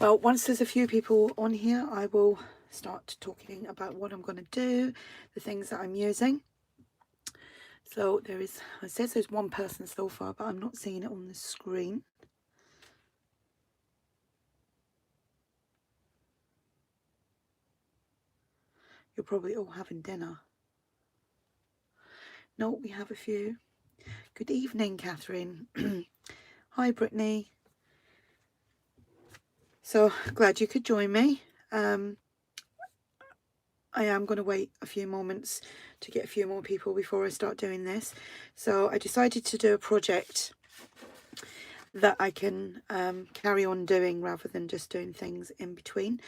Well, once there's a few people on here, I will start talking about what I'm going to do, the things that I'm using. So there is, it says there's one person so far, but I'm not seeing it on the screen. You're probably all having dinner. No, we have a few. Good evening, Catherine. Hi, Brittany. So glad you could join me. I am going to wait a few moments to get a few more people before I start doing this. So I decided to do a project that I can carry on doing rather than just doing things in between,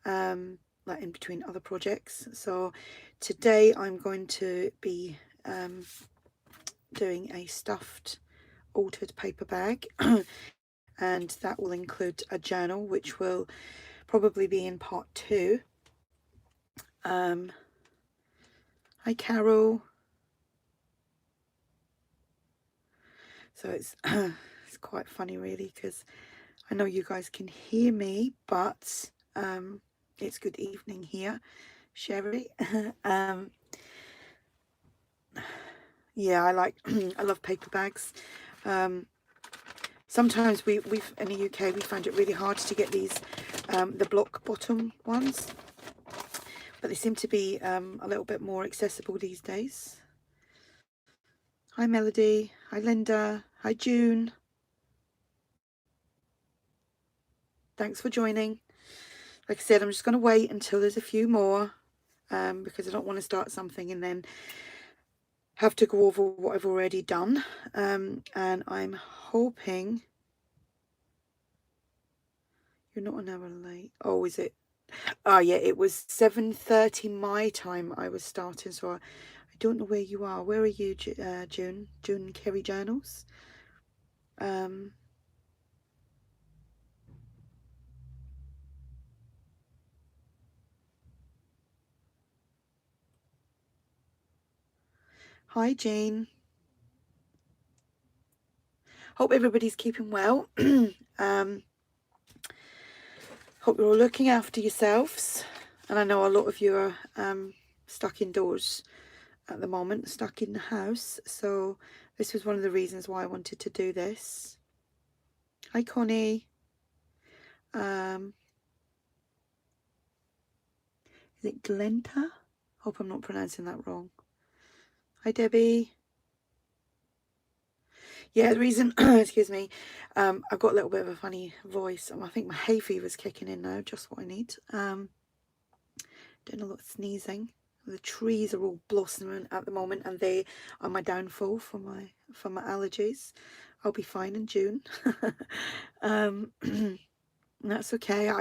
like in between other projects. So today I'm going to be doing a stuffed altered paper bag and that will include a journal, which will probably be in part 2. Hi Carol. So it's it's quite funny really, because I know you guys can hear me, but it's good evening here, Sherry. Yeah, I like I love paper bags. Sometimes we've in the UK we find it really hard to get these the block bottom ones, but they seem to be a little bit more accessible these days. Hi Melody, hi Linda, hi June. Thanks for joining. Like I said, I'm just going to wait until there's a few more because I don't want to start something and then have to go over what I've already done. And I'm hoping you're not an hour late. Oh, is it? Oh yeah, it was 7:30 my time I was starting, so I don't know where you are. Where are you, June Kerry Journals? Hi Jane, hope everybody's keeping well. Hope you're all looking after yourselves, and I know a lot of you are stuck indoors at the moment, stuck in the house, so this was one of the reasons why I wanted to do this. Hi Connie. Is it Glenta? Hope I'm not pronouncing that wrong. Hi Debbie. Yeah, the reason excuse me, I've got a little bit of a funny voice, and I think my hay fever's kicking in now, just what I need. Doing a lot of sneezing. The trees are all blossoming at the moment, and they are my downfall for my allergies. I'll be fine in June. That's okay.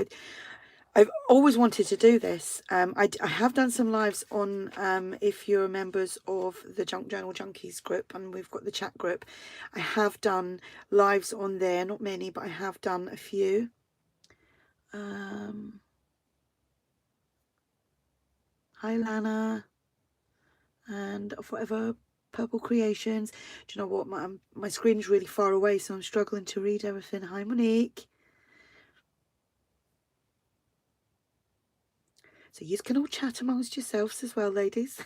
I've always wanted to do this. I have done some lives on, if you're members of the Junk Journal Junkies group, and we've got the chat group, I have done lives on there, not many, but I have done a few. Hi Lana, and whatever Purple Creations. Do you know what, my screen's really far away, so I'm struggling to read everything. Hi Monique. So you can all chat amongst yourselves as well, ladies.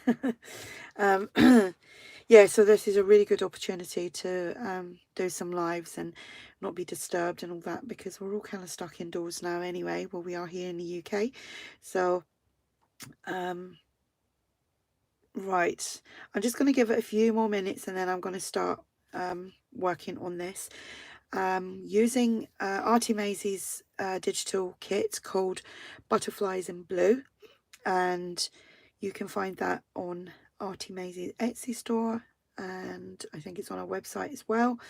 Yeah, so this is a really good opportunity to do some lives and not be disturbed and all that, because we're all kind of stuck indoors now anyway. Well, we are here in the UK. So right, I'm just going to give it a few more minutes and then I'm going to start working on this using ARTYmaze's digital kit called Butterflies in Blue, and you can find that on ARTYmaze's Etsy store, and I think it's on our website as well.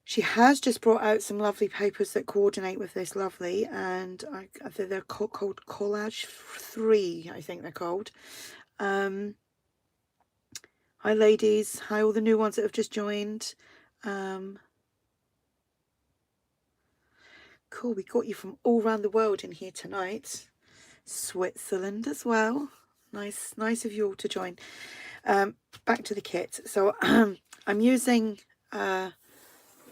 She has just brought out some lovely papers that coordinate with this lovely, and they're called Collage 3, I think they're called. Hi ladies, hi all the new ones that have just joined. Cool, we got you from all around the world in here tonight. Switzerland as well. Nice of you all to join. Back to the kit. So I'm using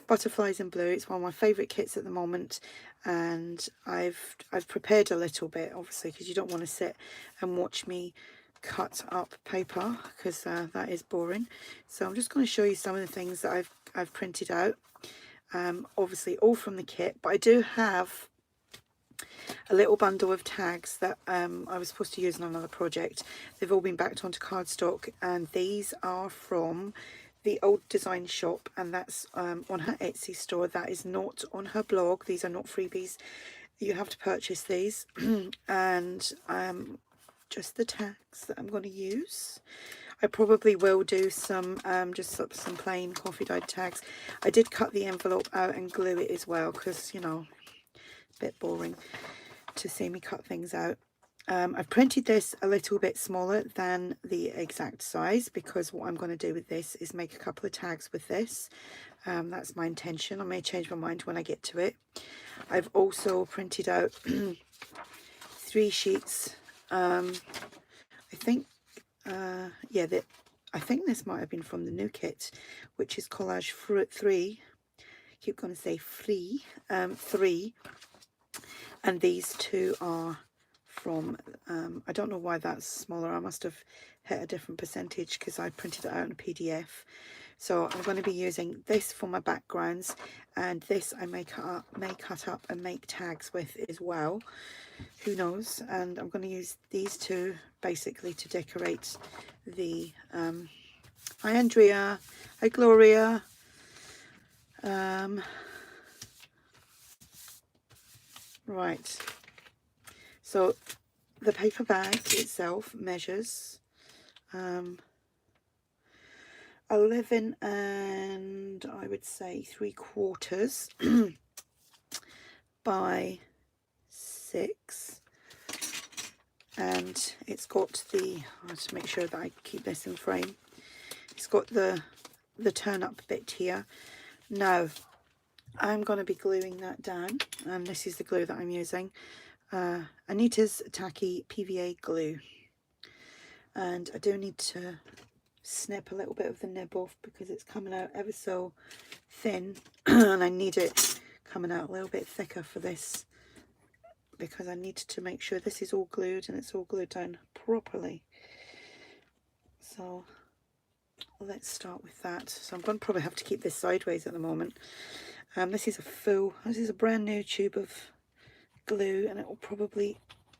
Butterflies in Blue. It's one of my favourite kits at the moment, and I've prepared a little bit, obviously, because you don't want to sit and watch me cut up paper, because that is boring. So I'm just going to show you some of the things that I've printed out. Obviously all from the kit, but I do have a little bundle of tags that I was supposed to use on another project. They've all been backed onto cardstock, and these are from the Old Design Shop, and that's on her Etsy store. That is not on her blog. These are not freebies. You have to purchase these. And just the tags that I'm going to use. I probably will do some just some plain coffee dyed tags. I did cut the envelope out and glue it as well, because, you know, a bit boring to see me cut things out. I've printed this a little bit smaller than the exact size, because what I'm going to do with this is make a couple of tags with this. That's my intention. I may change my mind when I get to it. I've also printed out 3 sheets. I think yeah, I think this might have been from the new kit, which is Collage 3. Keep going to say free 3, and these 2 are from I don't know why that's smaller. I must have hit a different percentage because I printed it out in a PDF. So I'm going to be using this for my backgrounds, and this I may cut up and make tags with as well. Who knows? And I'm going to use these 2 basically to decorate the hi Andrea, hi Gloria. Right, so the paper bag itself measures 11 and I would say 3/4 by 6, and it's got the, I have to make sure that I keep this in frame, it's got the turn up bit here. Now I'm going to be gluing that down, and this is the glue that I'm using, Anita's Tacky PVA glue, and I do need to snip a little bit of the nib off because it's coming out ever so thin and I need it coming out a little bit thicker for this, because I need to make sure this is all glued and it's all glued down properly. So let's start with that. So I'm going to probably have to keep this sideways at the moment. This is a brand new tube of glue, and it will probably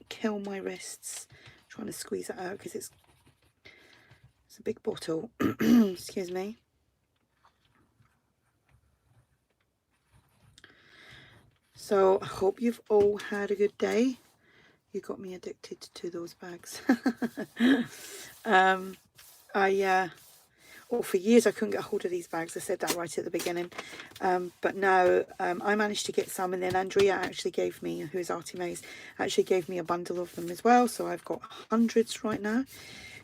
kill my wrists trying to squeeze it out because it's a big bottle. Excuse me. So I hope you've all had a good day. You got me addicted to those bags. For years I couldn't get a hold of these bags. I said that right at the beginning. But now I managed to get some, and then Andrea actually gave me, who's ARTYmaze, actually gave me a bundle of them as well. So I've got hundreds right now.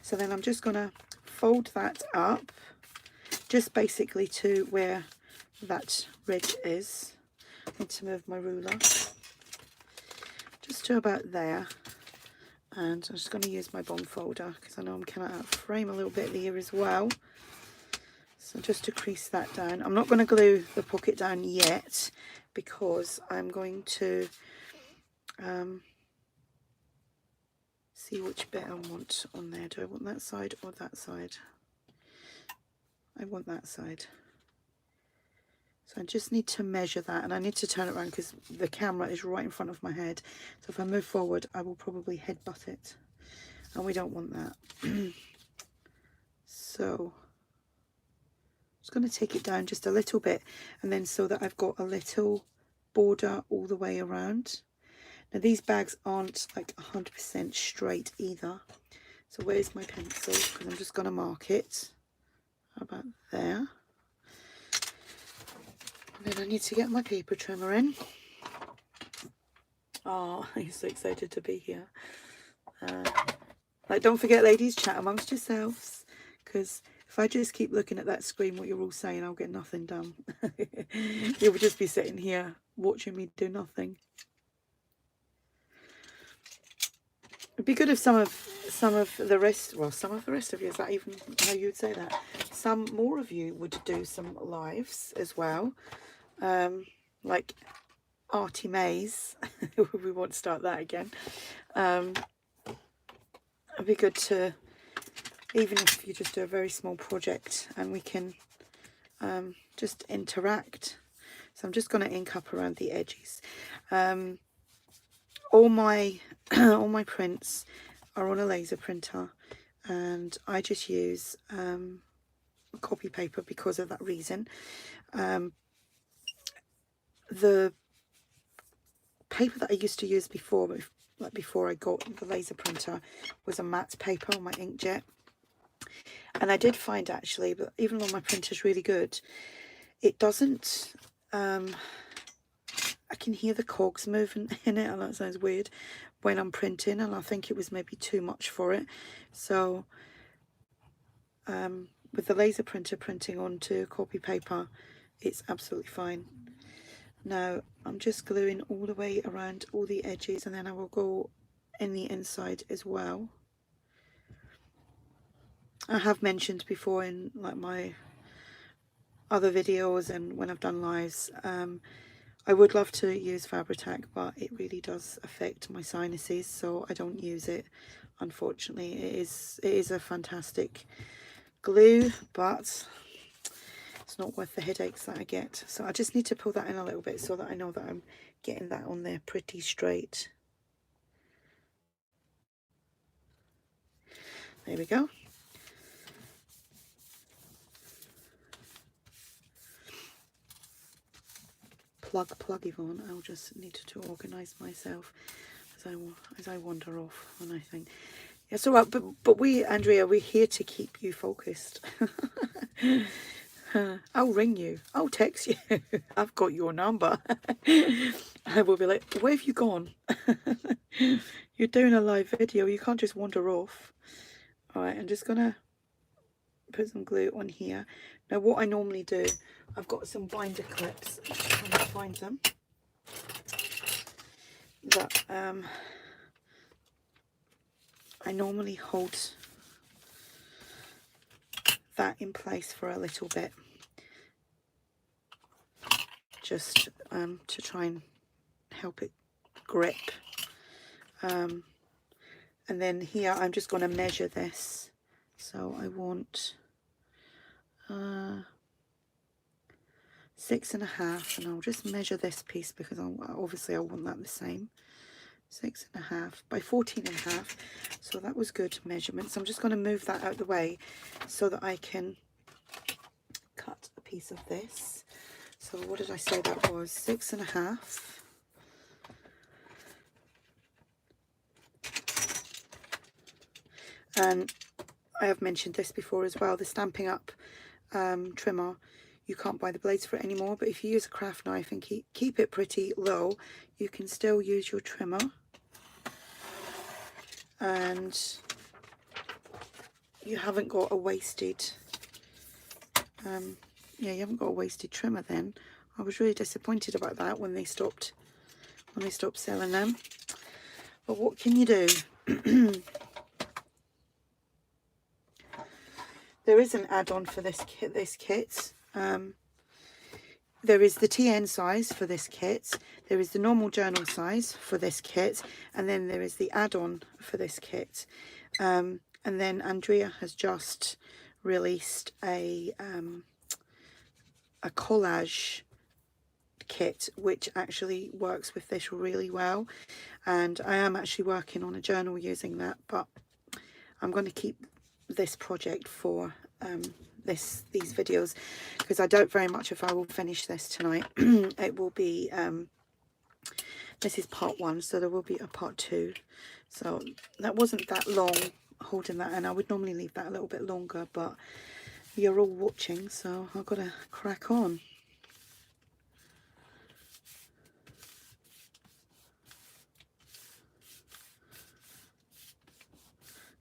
So then I'm just going to fold that up, just basically to where that ridge is. I need to move my ruler just to about there, and I'm just going to use my bond folder because I know I'm kind of out of frame a little bit here as well. So just to crease that down. I'm not going to glue the pocket down yet because I'm going to see which bit I want on there. Do I want that side or that side? I want that side. So I just need to measure that, and I need to turn it around because the camera is right in front of my head. So if I move forward, I will probably headbutt it, and we don't want that. So I'm just going to take it down just a little bit, and then so that I've got a little border all the way around. Now these bags aren't like 100% straight either. So where's my pencil? Because I'm just going to mark it. How about there? And then I need to get my paper trimmer in. Oh, I'm so excited to be here. Like, don't forget, ladies, chat amongst yourselves, because if I just keep looking at that screen, what you're all saying, I'll get nothing done. You will just be sitting here watching me do nothing. It'd be good if some of the rest of you, is that even how you would say that? Some more of you would do some lives as well. like ARTYmaze. We won't start that again. It'd be good to, even if you just do a very small project and we can just interact. So I'm just going to ink up around the edges. All my all my prints are on a laser printer, and I just use copy paper because of that reason. The paper that I used to use before, like before I got the laser printer, was a matte paper on my inkjet. And I did find actually, but even though my printer's really good, it doesn't, I can hear the cogs moving in it, and that sounds weird, when I'm printing, and I think it was maybe too much for it. So with the laser printer printing onto copy paper, it's absolutely fine. Now I'm just gluing all the way around all the edges, and then I will go in the inside as well. I have mentioned before in like my other videos and when I've done lives, I would love to use Fabri-Tac, but it really does affect my sinuses, so I don't use it, unfortunately. It is a fantastic glue, but it's not worth the headaches that I get. So I just need to pull that in a little bit so that I know that I'm getting that on there pretty straight. There we go. Plug Yvonne. I'll just need to organise myself as I wander off, and I think it's all right. But we, Andrea, we're here to keep you focused. I'll ring you. I'll text you. I've got your number. I will be like, where have you gone? You're doing a live video. You can't just wander off. All right, I'm just gonna put some glue on here. Now, what I normally do, I've got some binder clips. I'm just trying to find them. That I normally hold that in place for a little bit, just to try and help it grip. And then here I'm just going to measure this. So I want 6.5, and I'll just measure this piece because obviously I want that the same. 6.5 by 14.5. So that was good measurements. I'm just going to move that out of the way so that I can cut a piece of this. So what did I say that was? 6.5. And I have mentioned this before as well, the Stampin' Up trimmer, you can't buy the blades for it anymore, but if you use a craft knife and keep it pretty low, you can still use your trimmer. And you haven't got a wasted, yeah, you haven't got a wasted trimmer then. I was really disappointed about that when they stopped selling them. But what can you do? There is an add-on for this kit. There is the TN size for this kit, there is the normal journal size for this kit, and then there is the add-on for this kit. And then Andrea has just released a collage kit which actually works with this really well, and I am actually working on a journal using that, but I'm going to keep this project for these videos, because I doubt very much if I will finish this tonight. It will be this is part 1, so there will be a part 2. So that wasn't that long holding that, and I would normally leave that a little bit longer, but you're all watching, so I've got to crack on.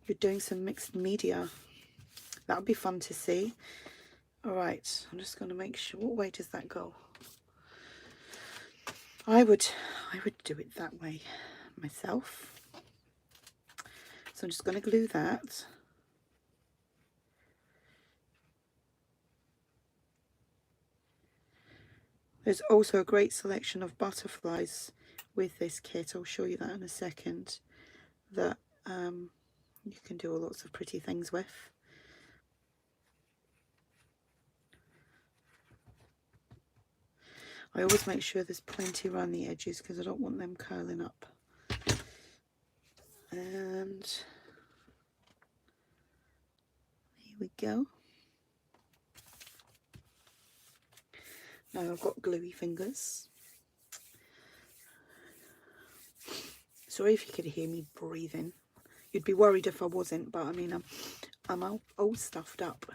You're doing some mixed media. That would be fun to see. All right, I'm just going to make sure. What way does that go? I would do it that way myself. So I'm just going to glue that. There's also a great selection of butterflies with this kit. I'll show you that in a second, that you can do all lots of pretty things with. I always make sure there's plenty around the edges because I don't want them curling up. And here we go. Now I've got gluey fingers. Sorry if you could hear me breathing. You'd be worried if I wasn't, but I mean, I'm all stuffed up.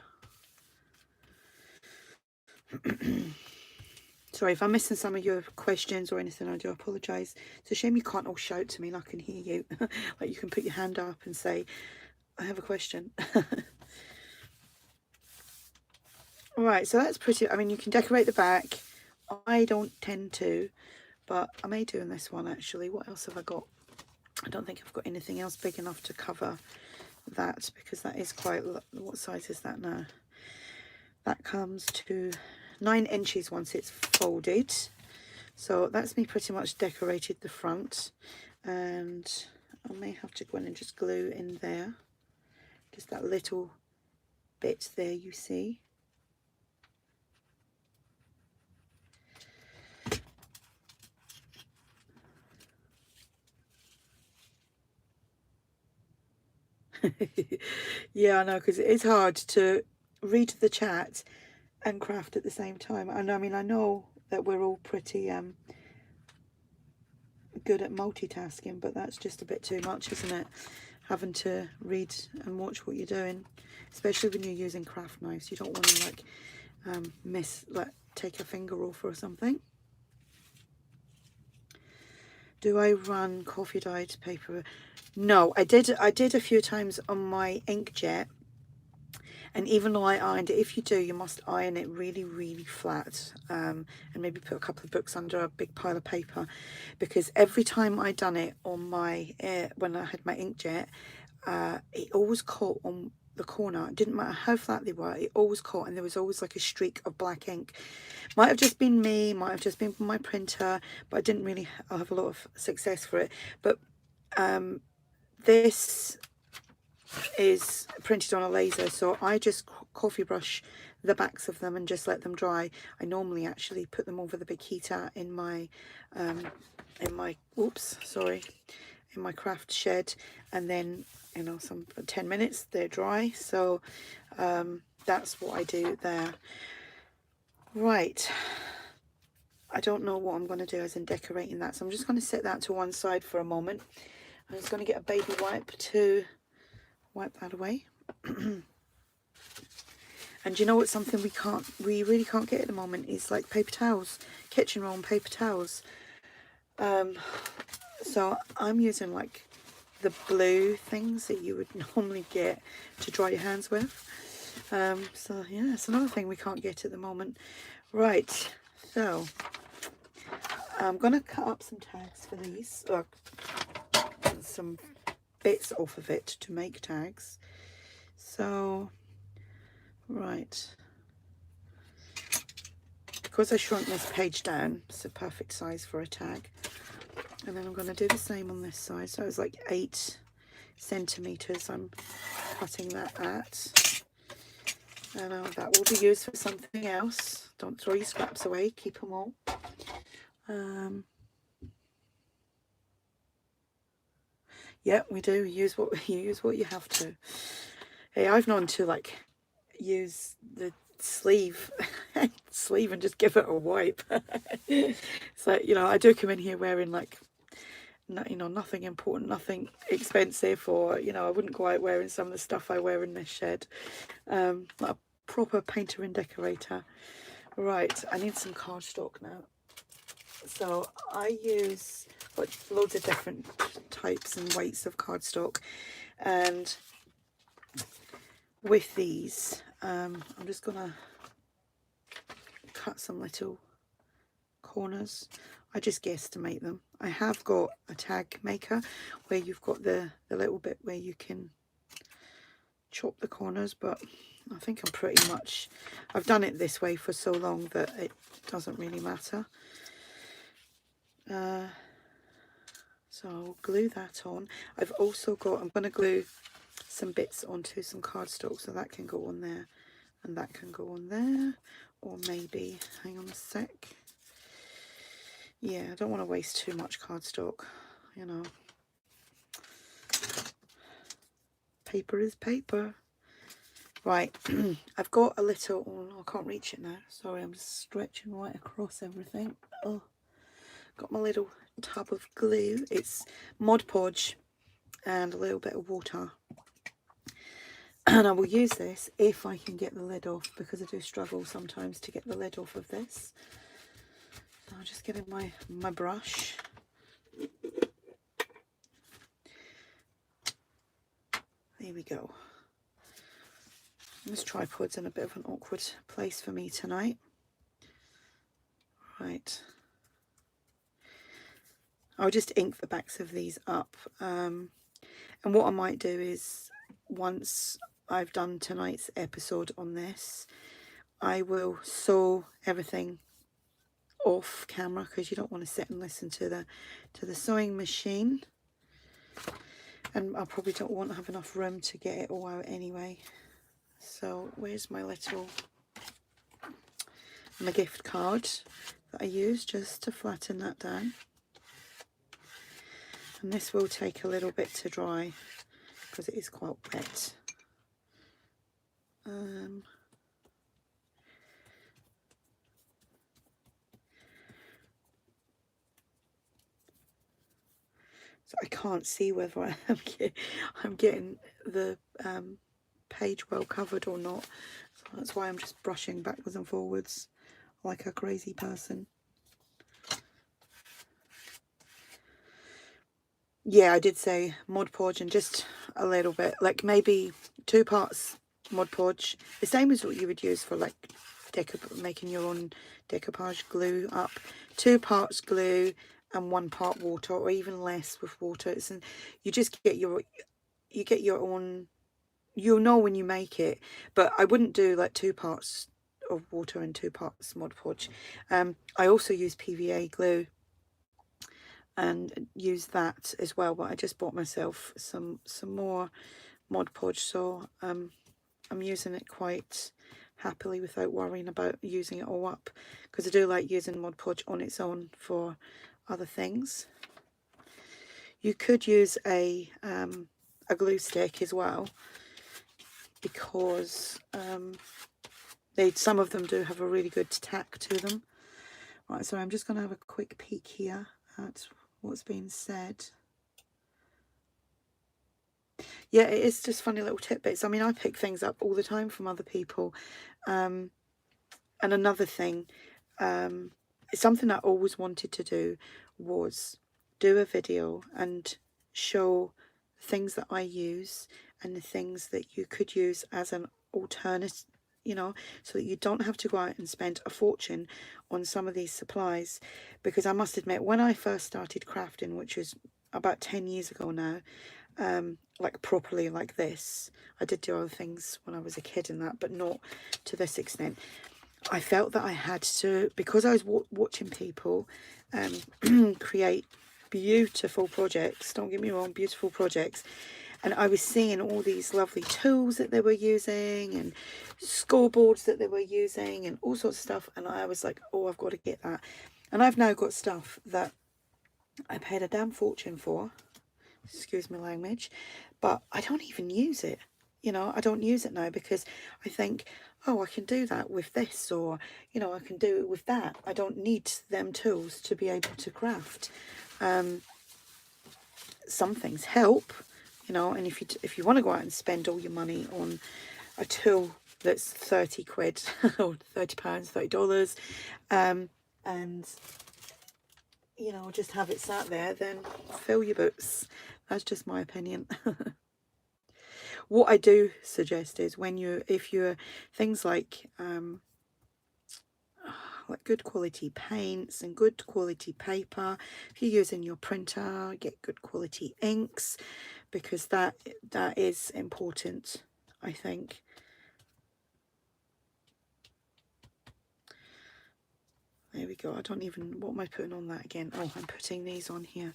Sorry if I'm missing some of your questions or anything, I do apologise. It's a shame you can't all shout to me and I can hear you. Like you can put your hand up and say, I have a question. Right, so that's pretty, I mean, you can decorate the back. I don't tend to, but I may do in this one actually. What else have I got? I don't think I've got anything else big enough to cover that, because that is quite, what size is that now? That comes to 9 inches once it's folded. So that's me pretty much decorated the front, and I may have to go in and just glue in there, just that little bit there you see. Yeah, I know, because it's hard to read the chat and craft at the same time. And I mean, I know that we're all pretty good at multitasking, but that's just a bit too much, isn't it? Having to read and watch what you're doing, especially when you're using craft knives. You don't want to like take a finger off or something. Do I run coffee dyed paper? No, I did a few times on my inkjet, and even though I ironed it, if you do, you must iron it really, really flat, and maybe put a couple of books under a big pile of paper, because every time I done it on my when I had my inkjet, it always caught on the corner. It didn't matter how flat they were, it always caught, and there was always like a streak of black ink. Might have just been me, might have just been from my printer, but I didn't really have a lot of success for it. But this is printed on a laser, so I just coffee brush the backs of them and just let them dry. I normally actually put them over the big heater in my oops, sorry, in my craft shed, and then, you know, some 10 minutes they're dry. So that's what I do there. Right, I don't know what I'm going to do as in decorating that, so I'm just going to set that to one side for a moment. I'm just going to get a baby wipe to wipe that away. And you know what, something we really can't get at the moment is like paper towels, kitchen roll and paper towels. So I'm using like the blue things that you would normally get to dry your hands with. So yeah, it's another thing we can't get at the moment. Right, so I'm gonna cut up some tags for these, or some bits off of it to make tags. So right, because I shrunk this page down, it's a perfect size for a tag. And then I'm going to do the same on this side. So it's like 8 centimeters I'm cutting that at. And that will be used for something else. Don't throw your scraps away, keep them all. Yeah, we do use what you have to. Hey, I've known to like use the sleeve and just give it a wipe. So, you know, I do come in here wearing like, you know, nothing important, nothing expensive, or, you know, I wouldn't go out wearing some of the stuff I wear in this shed. Like a proper painter and decorator. Right, I need some cardstock now. So I use loads of different types and weights of cardstock, and with these I'm just gonna cut some little corners. I just guesstimate them. I have got a tag maker where you've got the little bit where you can chop the corners, but I think I'm pretty much, I've done it this way for so long that it doesn't really matter. So I'll glue that on. I've also got, I'm going to glue some bits onto some cardstock, so that can go on there and that can go on there. Or maybe, hang on a sec. Yeah, I don't want to waste too much cardstock, you know. Paper is paper. Right, I've got a little, oh, I can't reach it now. Sorry, I'm just stretching right across everything. Oh, got my little tub of glue. It's Mod Podge and a little bit of water. And I will use this if I can get the lid off, because I do struggle sometimes to get the lid off of this. So I'll just get in my brush. There we go. This tripod's in a bit of an awkward place for me tonight. Right. I'll just ink the backs of these up. And what I might do is, once I've done tonight's episode on this, I will sew everything off camera, because you don't want to sit and listen to the sewing machine. And I probably don't want to have enough room to get it all out anyway. So where's my gift card that I use just to flatten that down. And this will take a little bit to dry because it is quite wet. So I can't see whether I'm getting the page well covered or not. So that's why I'm just brushing backwards and forwards like a crazy person. Yeah, I did say Mod Podge and just a little bit, like maybe 2 parts Mod Podge, the same as what you would use for like making your own decoupage glue up. 2 parts glue and 1 part water, or even less with water. You just get your own, you'll know when you make it. But I wouldn't do like 2 parts of water and 2 parts Mod Podge. I also use PVA glue and use that as well, but I just bought myself some more Mod Podge, so I'm using it quite happily without worrying about using it all up, because I do like using Mod Podge on its own for other things. You could use a glue stick as well, because some of them do have a really good tack to them. Right, so I'm just going to have a quick peek here at what's been said. Yeah, it is just funny little tidbits. I mean, I pick things up all the time from other people. And another thing, something I always wanted to do was do a video and show things that I use and the things that you could use as an alternative, you know, so that you don't have to go out and spend a fortune on some of these supplies. Because I must admit, when I first started crafting, which was about 10 years ago now, like properly like this, I did do other things when I was a kid and that, but not to this extent. I felt that I had to, because I was watching people create beautiful projects, don't get me wrong, beautiful projects, and I was seeing all these lovely tools that they were using and scoreboards that they were using and all sorts of stuff, and I was like, oh, I've got to get that. And I've now got stuff that I paid a damn fortune for, excuse my language, but I don't even use it. You know, I don't use it now because I think, oh, I can do that with this, or, you know, I can do it with that. I don't need them tools to be able to craft. Some things help, you know, and if you want to go out and spend all your money on a tool that's 30 quid or 30 pounds, $30, and, you know, just have it sat there, then fill your boots. That's just my opinion. What I do suggest is if you're things like good quality paints and good quality paper, if you're using your printer, get good quality inks, because that is important, I think. There we go. I don't even, what am I putting on that again? Oh, I'm putting these on here.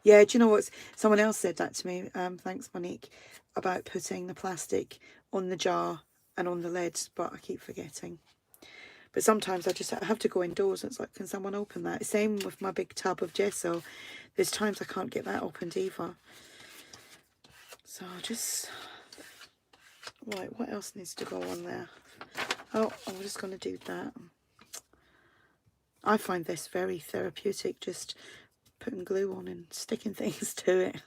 Yeah, do you know what? Someone else said that to me. Thanks, Monique, about putting the plastic on the jar and on the lid, but I keep forgetting. But sometimes I have to go indoors. And it's like, can someone open that? Same with my big tub of gesso. There's times I can't get that opened either. So I'll just... Right, what else needs to go on there? Oh, I'm just going to do that. I find this very therapeutic, just putting glue on and sticking things to it.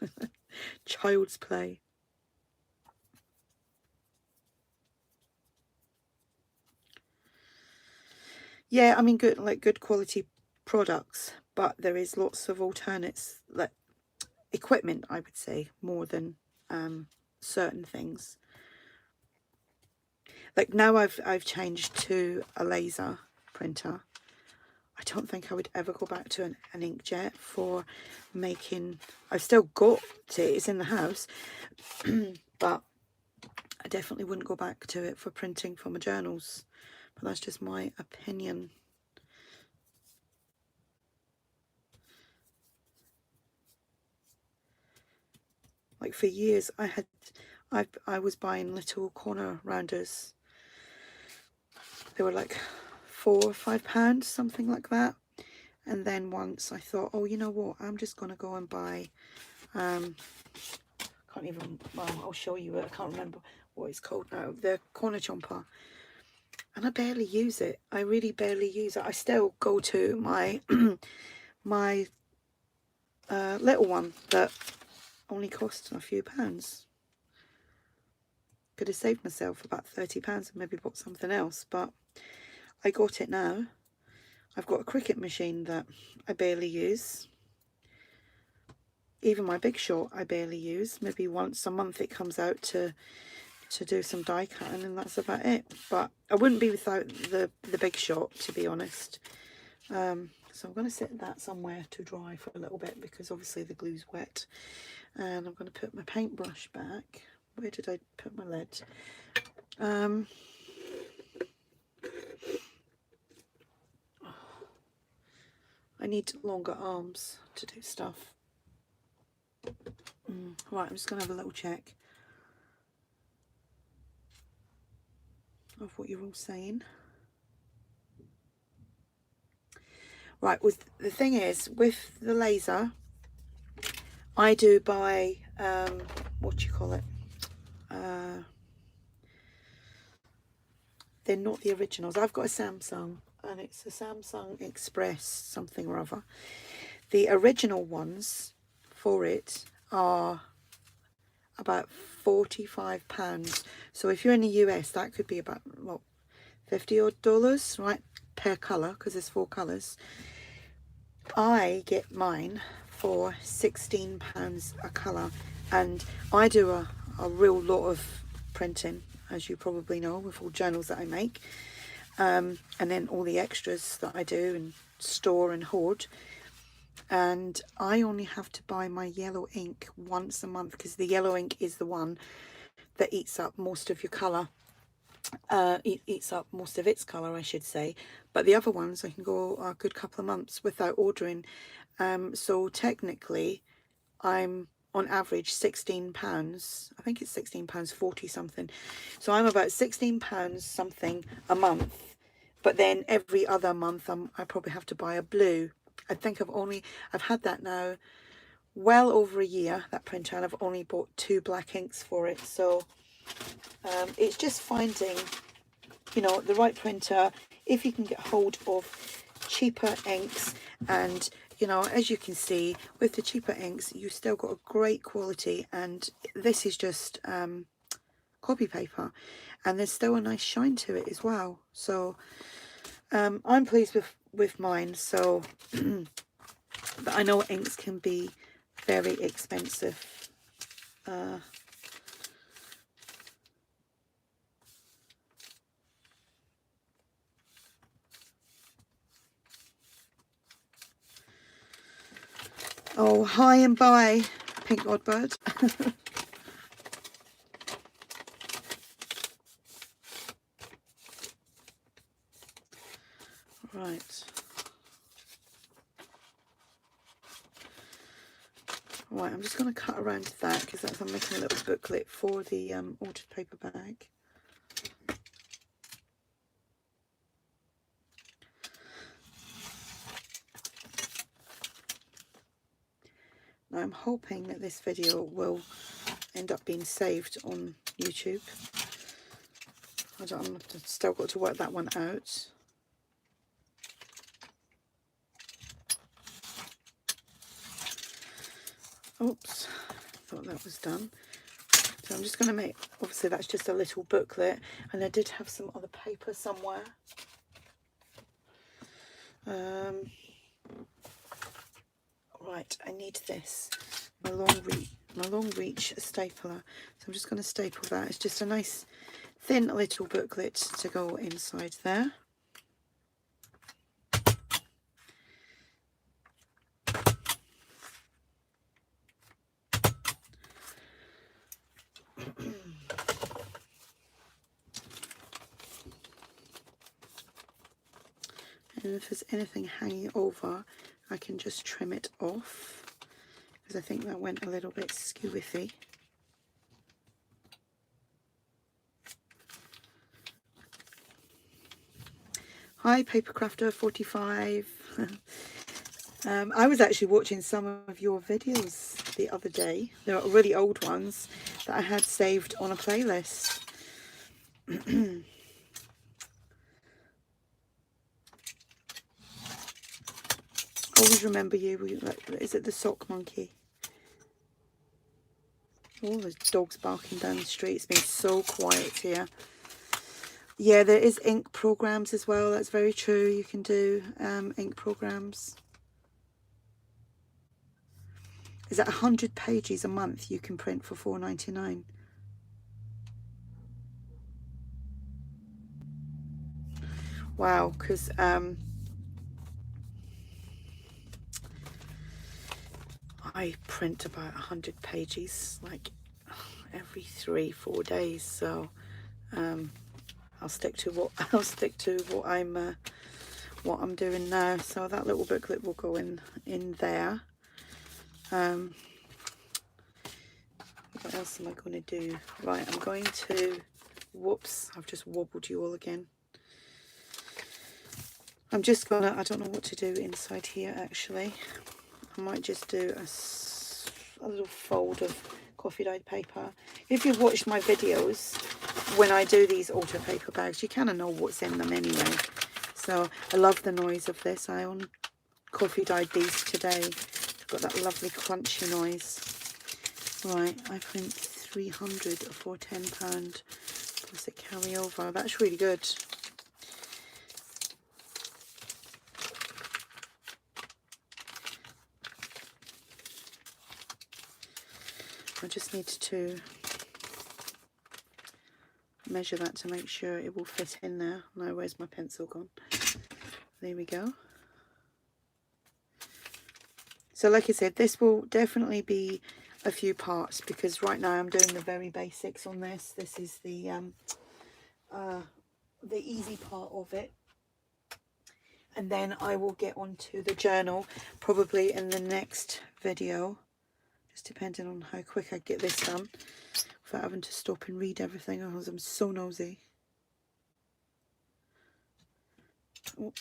Child's play. Yeah, I mean, good quality products, but there is lots of alternates, like equipment, I would say, more than certain things. Like now I've changed to a laser printer. I don't think I would ever go back to an inkjet for making... I've still got it, it's in the house, but I definitely wouldn't go back to it for printing for my journals. But that's just my opinion. Like for years I was buying little corner rounders. They were like £4 or £5, something like that. And then once I thought, oh, you know what, I'm just gonna go and buy can't even, well, I'll show you it, I can't remember what it's called now, the corner chomper. And I barely use it. I really barely use it. I still go to my my little one that only cost a few pounds. Could have saved myself about £30 and maybe bought something else, but I got it now. I've got a Cricut machine that I barely use. Even my Big Shot I barely use. Maybe once a month it comes out to do some die cutting, and that's about it. But I wouldn't be without the Big Shot, to be honest. So I'm going to set that somewhere to dry for a little bit, because obviously the glue's wet. And I'm going to put my paintbrush back. Where did I put my lid? I need longer arms to do stuff. Right, I'm just going to have a little check of what you're all saying. Right, the thing is, with the laser, I do buy, what do you call it? They're not the originals. I've got a Samsung, and it's a Samsung Express something or other. The original ones for it are about £45. So if you're in the US, that could be about, what, $50 odd, right, per colour, because there's 4 colours. I get mine for £16 a colour, and I do a real lot of printing, as you probably know, with all journals that I make, and then all the extras that I do and store and hoard. And I only have to buy my yellow ink once a month, because the yellow ink is the one that eats up most of your colour. It eats up most of its colour, I should say. But the other ones I can go a good couple of months without ordering. So technically I'm on average £16. I think it's £16.40 something. So I'm about £16 something a month. But then every other month I probably have to buy a blue. I think I've had that now well over a year, that printer, and I've only bought 2 black inks for it. So it's just finding, you know, the right printer. If you can get hold of cheaper inks, and you know, as you can see with the cheaper inks, you still got a great quality, and this is just copy paper, and there's still a nice shine to it as well. So I'm pleased with mine. So but I know inks can be very expensive. Oh, hi and bye, Pink Oddbird. Right, I'm just going to cut around that because that's, I'm making a little booklet for the altered paper bag. Now I'm hoping that this video will end up being saved on YouTube. I've still got to work that one out. Oops, thought that was done. So I'm just going to make, obviously that's just a little booklet, and I did have some other paper somewhere. Right, I need this, my long reach stapler. So I'm just going to staple that. It's just a nice thin little booklet to go inside there. And if there's anything hanging over, I can just trim it off, because I think that went a little bit skewy. Hi, Papercrafter 45. I was actually watching some of your videos the other day. They were really old ones that I had saved on a playlist. Always remember you. Is it the sock monkey? Oh, there's dogs barking down the street. It's been so quiet here. Yeah, there is ink programs as well. That's very true. You can do ink programs. Is that 100 pages a month you can print for $4.99? Wow, because I print about 100 pages like every 3-4 days, so I'll stick to what I'm doing now. So that little booklet will go in there. What else am I going to do? Right, I'm going to, whoops, I've just wobbled you all again. I'm just gonna, I don't know what to do inside here actually. I might just do a little fold of coffee dyed paper. If you've watched my videos when I do these auto paper bags, you kind of know what's in them anyway. So I love the noise of this. I only coffee dyed these today. It's got that lovely crunchy noise. Right, I print 300 for £10 plus a carryover. That's really good. I just need to measure that to make sure it will fit in there. Now, where's my pencil gone? There we go. So like I said, this will definitely be a few parts, because right now I'm doing the very basics on this. This is the easy part of it. And then I will get onto the journal probably in the next video. Just depending on how quick I get this done without having to stop and read everything, because I'm so nosy. Oh.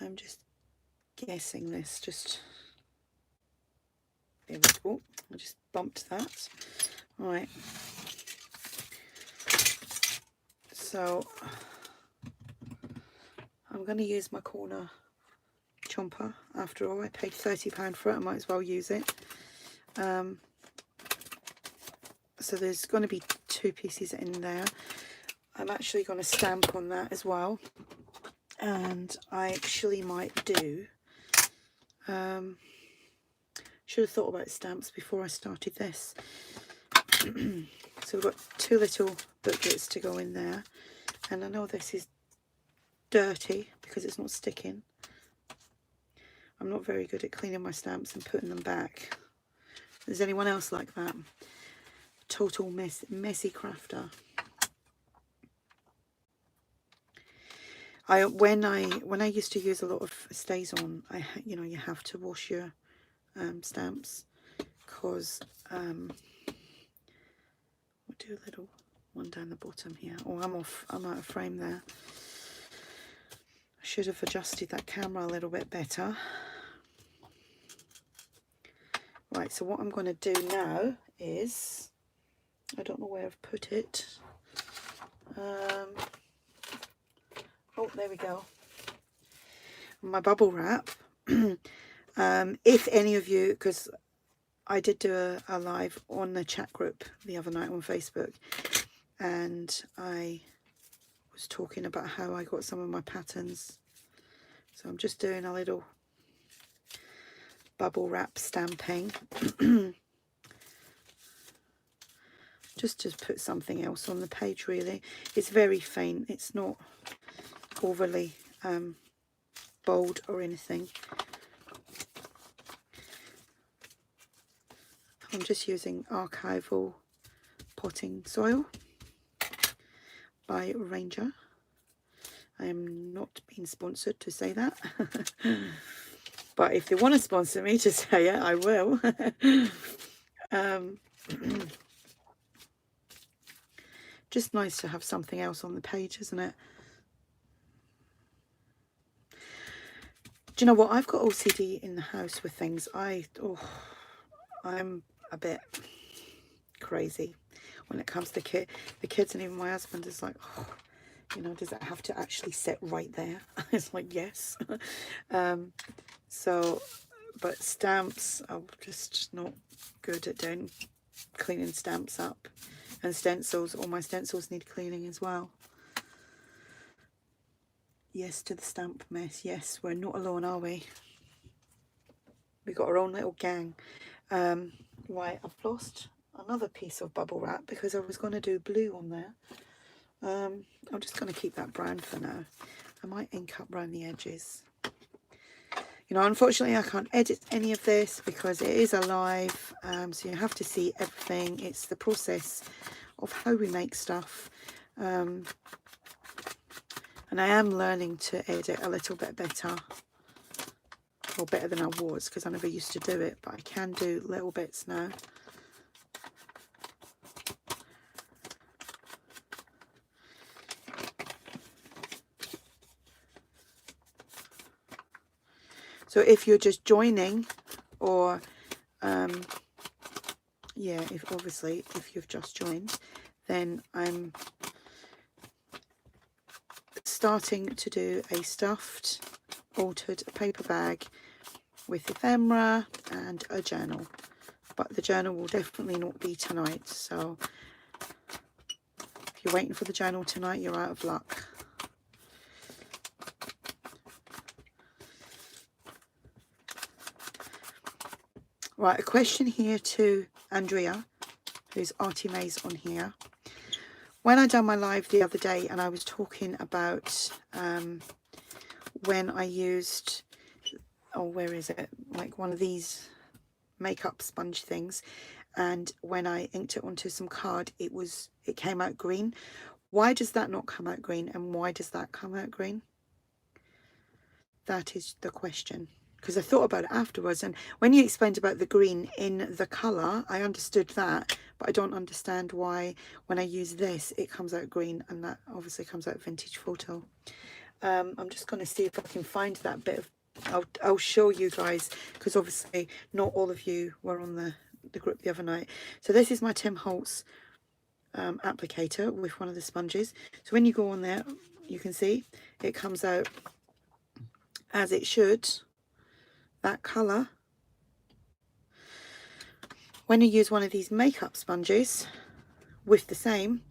I'm just guessing this. There we go. I just bumped that. All right. So I'm going to use my corner chomper. After all, I paid £30 for it. I might as well use it. So there's going to be 2 pieces in there. I'm actually going to stamp on that as well. And I actually might do... should have thought about stamps before I started this. So we've got 2 little booklets to go in there. And I know this is dirty because it's not sticking. I'm not very good at cleaning my stamps and putting them back. Is anyone else like that? Total messy crafter. When I used to use a lot of stays on, you know, you have to wash your stamps, because we'll do a little one down the bottom here. Oh, I'm out of frame there. I should have adjusted that camera a little bit better. Right, so what I'm going to do now is, I don't know where I've put it. Oh, there we go. My bubble wrap. If any of you, because I did do a live on the chat group the other night on Facebook, and I was talking about how I got some of my patterns. So I'm just doing a little bubble wrap stamping. Just to put something else on the page, really. It's very faint. It's not overly bold or anything. I'm just using archival potting soil by Ranger. I am not being sponsored to say that. But if they want to sponsor me to say it, I will. Just nice to have something else on the page, isn't it? Do you know what? I've got OCD in the house with things. I'm a bit crazy when it comes to the kids, and even my husband is like, oh, you know, does it have to actually sit right there? It's like, yes. So, but stamps, I'm just not good at doing cleaning stamps up. And stencils, all my stencils need cleaning as well. Yes to the stamp mess. Yes, we're not alone, are we? We got our own little gang. Right, I've lost another piece of bubble wrap because I was going to do blue on there. I'm just going to keep that brown for now. I might ink up around the edges. You know, unfortunately, I can't edit any of this because it is a live, so you have to see everything. It's the process of how we make stuff. And I am learning to edit a little bit better. Or better than I was, because I never used to do it, but I can do little bits now. So if you're just joining, or yeah, if you've just joined, then I'm starting to do a stuffed altered paper bag with ephemera and a journal, but the journal will definitely not be tonight. So if you're waiting for the journal tonight, you're out of luck. Right, a question here to Andrea, who's ARTYmaze on here. When I done my live the other day and I was talking about when I used, oh, where is it? Like one of these makeup sponge things, and when I inked it onto some card, it came out green. Why does that not come out green, and why does that come out green? That is the question. Because I thought about it afterwards, and when you explained about the green in the colour, I understood that, but I don't understand why when I use this it comes out green, and that obviously comes out vintage photo. I'm just going to see if I can find that bit of, I'll show you guys, because obviously not all of you were on the group the other night. So this is my Tim Holtz applicator with one of the sponges. So when you go on there, you can see it comes out as it should. That colour. When you use one of these makeup sponges with the same,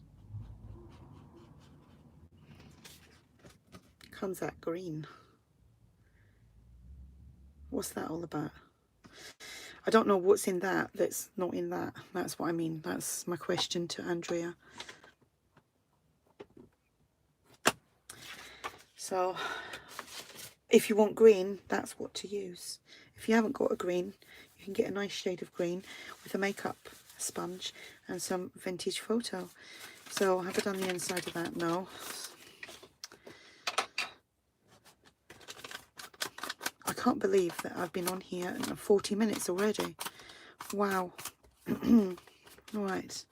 comes that green. What's that all about? I don't know what's in that that's not in that. That's what I mean. That's my question to Andrea. So if you want green, that's what to use. If you haven't got a green, you can get a nice shade of green with a makeup sponge and some vintage photo. So have I done the inside of that? No. can't believe that I've been on here in 40 minutes already. Wow. Right.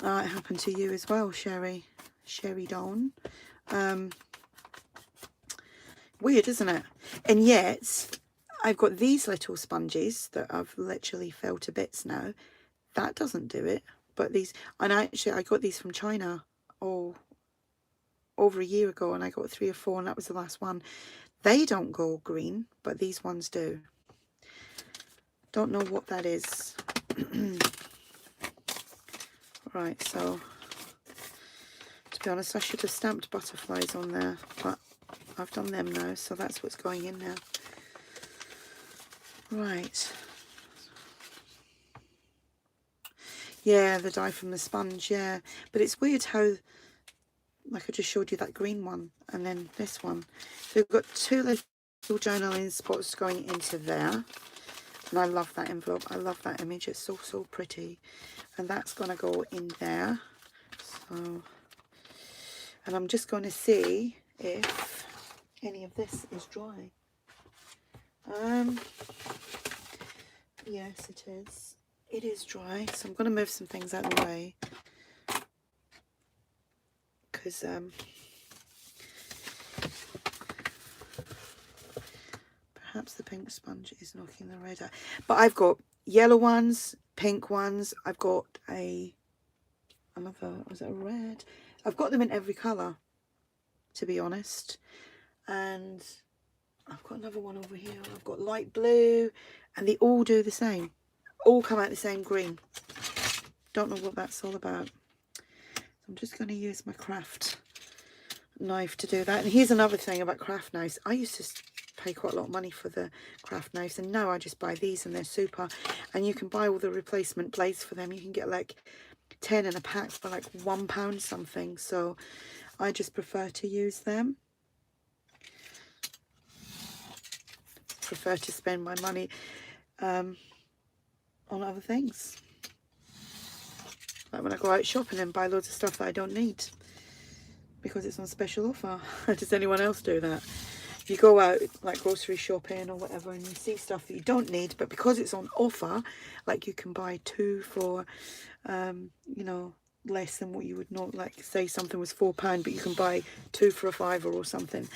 It happened to you as well, Sherry Dawn. Weird, isn't it? And yet, I've got these little sponges that I've literally fell to bits now. That doesn't do it. But these, and actually I got these from China, over a year ago, and I got 3 or 4, and that was the last one. They don't go green, but these ones do. Don't know what that is. Right, so to be honest, I should have stamped butterflies on there, but I've done them now, so that's what's going in there. Right. Yeah, the dye from the sponge, yeah. But it's weird how, like I just showed you that green one, and then this one. So we've got 2 little journaling spots going into there. And I love that envelope. I love that image. It's so, so pretty. And that's going to go in there. So, and I'm just going to see if any of this is dry. Yes, it is. It is dry. So I'm going to move some things out of the way. Because perhaps the pink sponge is knocking the red out. But I've got yellow ones, pink ones. I've got another, was it a red? I've got them in every colour, to be honest. And I've got another one over here. I've got light blue, and they all do the same. All come out the same green. Don't know what that's all about. I'm just going to use my craft knife to do that. And here's another thing about craft knives. I used to pay quite a lot of money for the craft knives, and now I just buy these, and they're super. And you can buy all the replacement blades for them. You can get like 10 in a pack for like £1 something. So I just prefer to use them. Prefer to spend my money on other things. Like when I go out shopping and buy loads of stuff that I don't need because it's on special offer. Does anyone else do that? If you go out like grocery shopping or whatever and you see stuff that you don't need, but because it's on offer, like you can buy 2 for, you know, less than what you would not, like say something was £4, but you can buy 2 for a £5 or something.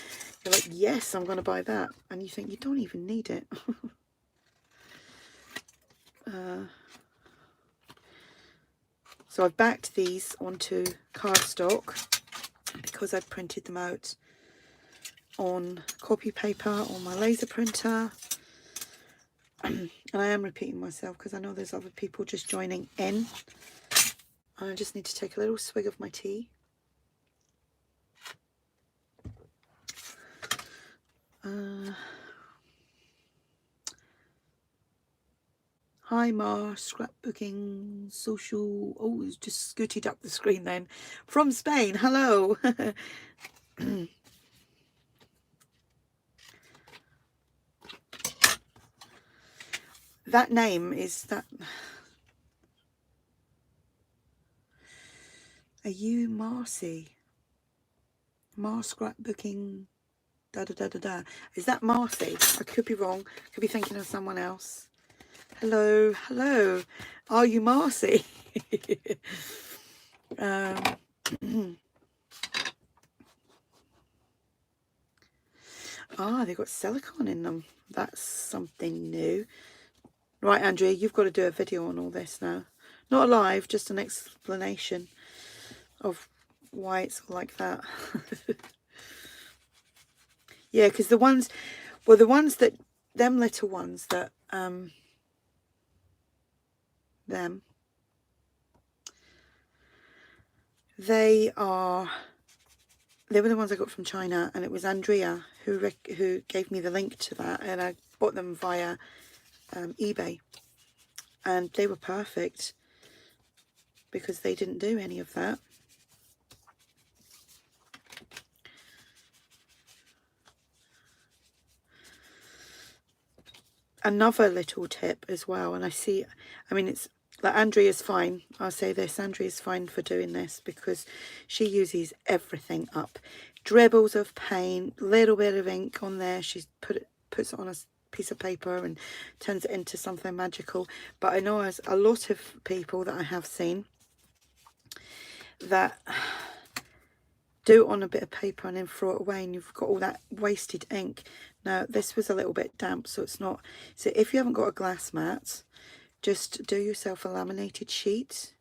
You're like, yes, I'm going to buy that. And you think you don't even need it. So I've backed these onto cardstock because I've printed them out on copy paper on my laser printer. And I am repeating myself because I know there's other people just joining in. And I just need to take a little swig of my tea. Hi Mar, scrapbooking, social. Oh, it's just scooted up the screen then. From Spain, hello. That name is that. Are you Marcy? Mar scrapbooking. Da da da da da. Is that Marcy? I could be wrong. Could be thinking of someone else. Hello, hello. Are you Marcy? They've got silicone in them. That's something new. Right, Andrea, you've got to do a video on all this now. Not a live, just an explanation of why it's like that. Yeah, because the ones, well, the ones that, them little ones that, they were the ones I got from China, and it was Andrea who gave me the link to that, and I bought them via eBay, and they were perfect because they didn't do any of that. Another little tip as well, and I mean, it's like Andrea's fine. I'll say this, Andrea's fine for doing this because she uses everything up. dribbles of paint, little bit of ink on there. She's puts it on a piece of paper and turns it into something magical. But I know there's a lot of people that I have seen that do it on a bit of paper and then throw it away, and you've got all that wasted ink. Now this was a little bit damp, so it's not. So if you haven't got a glass mat, just do yourself a laminated sheet.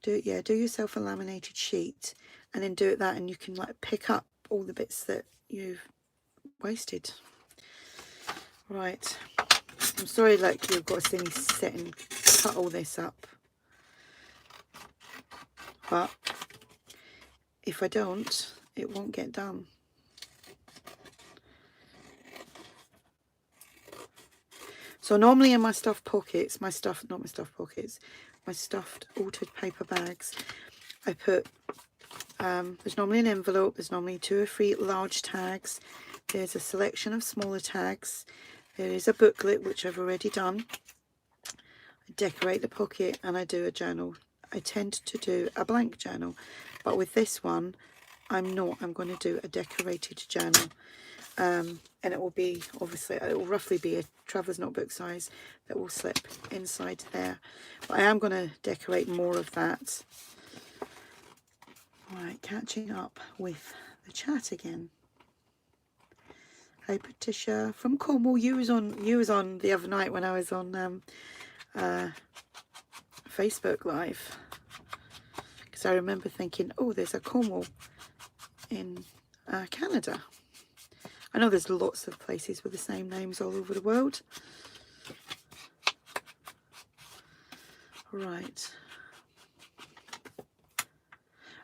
Do yourself a laminated sheet, and then do it that, and you can like pick up all the bits that you've wasted. Right, I'm sorry, like, you've got to see me sit and cut all this up, but if I don't, it won't get done. So normally in my stuffed pockets, my stuffed altered paper bags, I put, there's normally an envelope, there's normally 2 or 3 large tags, there's a selection of smaller tags, there is a booklet, which I've already done. I decorate the pocket, and I do a journal. I tend to do a blank journal, but with this one, I'm going to do a decorated journal. And it will be, obviously, it will roughly be a traveller's notebook size that will slip inside there. But I am going to decorate more of that. Right, catching up with the chat again. Hey Patricia from Cornwall, you was on the other night when I was on Facebook Live, because I remember thinking, oh, there's a Cornwall in Canada. I know there's lots of places with the same names all over the world. Right.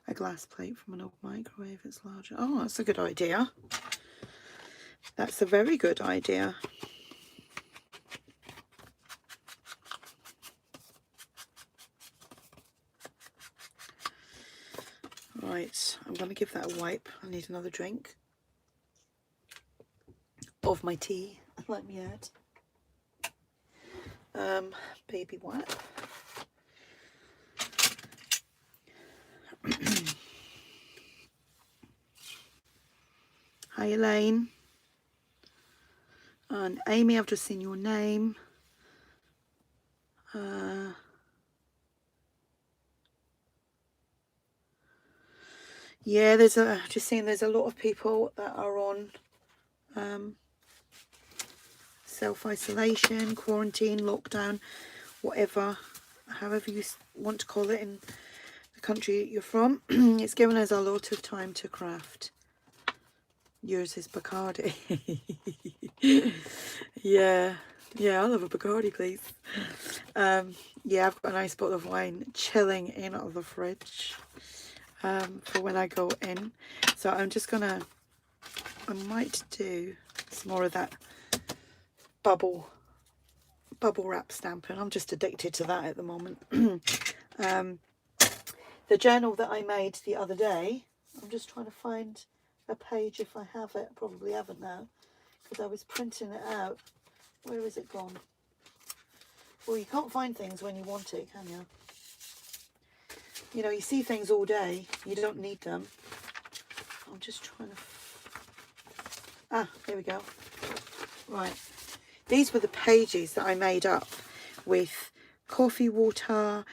A glass plate from an old microwave, it's larger. Oh, that's a good idea. That's a very good idea. Right, I'm going to give that a wipe. I need another drink of my tea. Let me add. Baby wipe. Hi Elaine. And Amy, I've just seen your name. Yeah, there's a lot of people that are on self-isolation, quarantine, lockdown, whatever, however you want to call it in the country you're from. It's given us a lot of time to craft. Yours is Bacardi. Yeah, I'll have a Bacardi, please. Yeah, I've got a nice bottle of wine chilling in out of the fridge for when I go in. So I'm just gonna, I might do some more of that bubble wrap stamping. I'm just addicted to that at the moment. The journal that I made the other day, I'm just trying to find a page if I have it. Probably haven't now, because I was printing it out. Where is it gone? Well, you can't find things when you want it, can you? You know, you see things all day, you don't need them. I'm just trying to... Ah, there we go. Right. These were the pages that I made up with coffee water,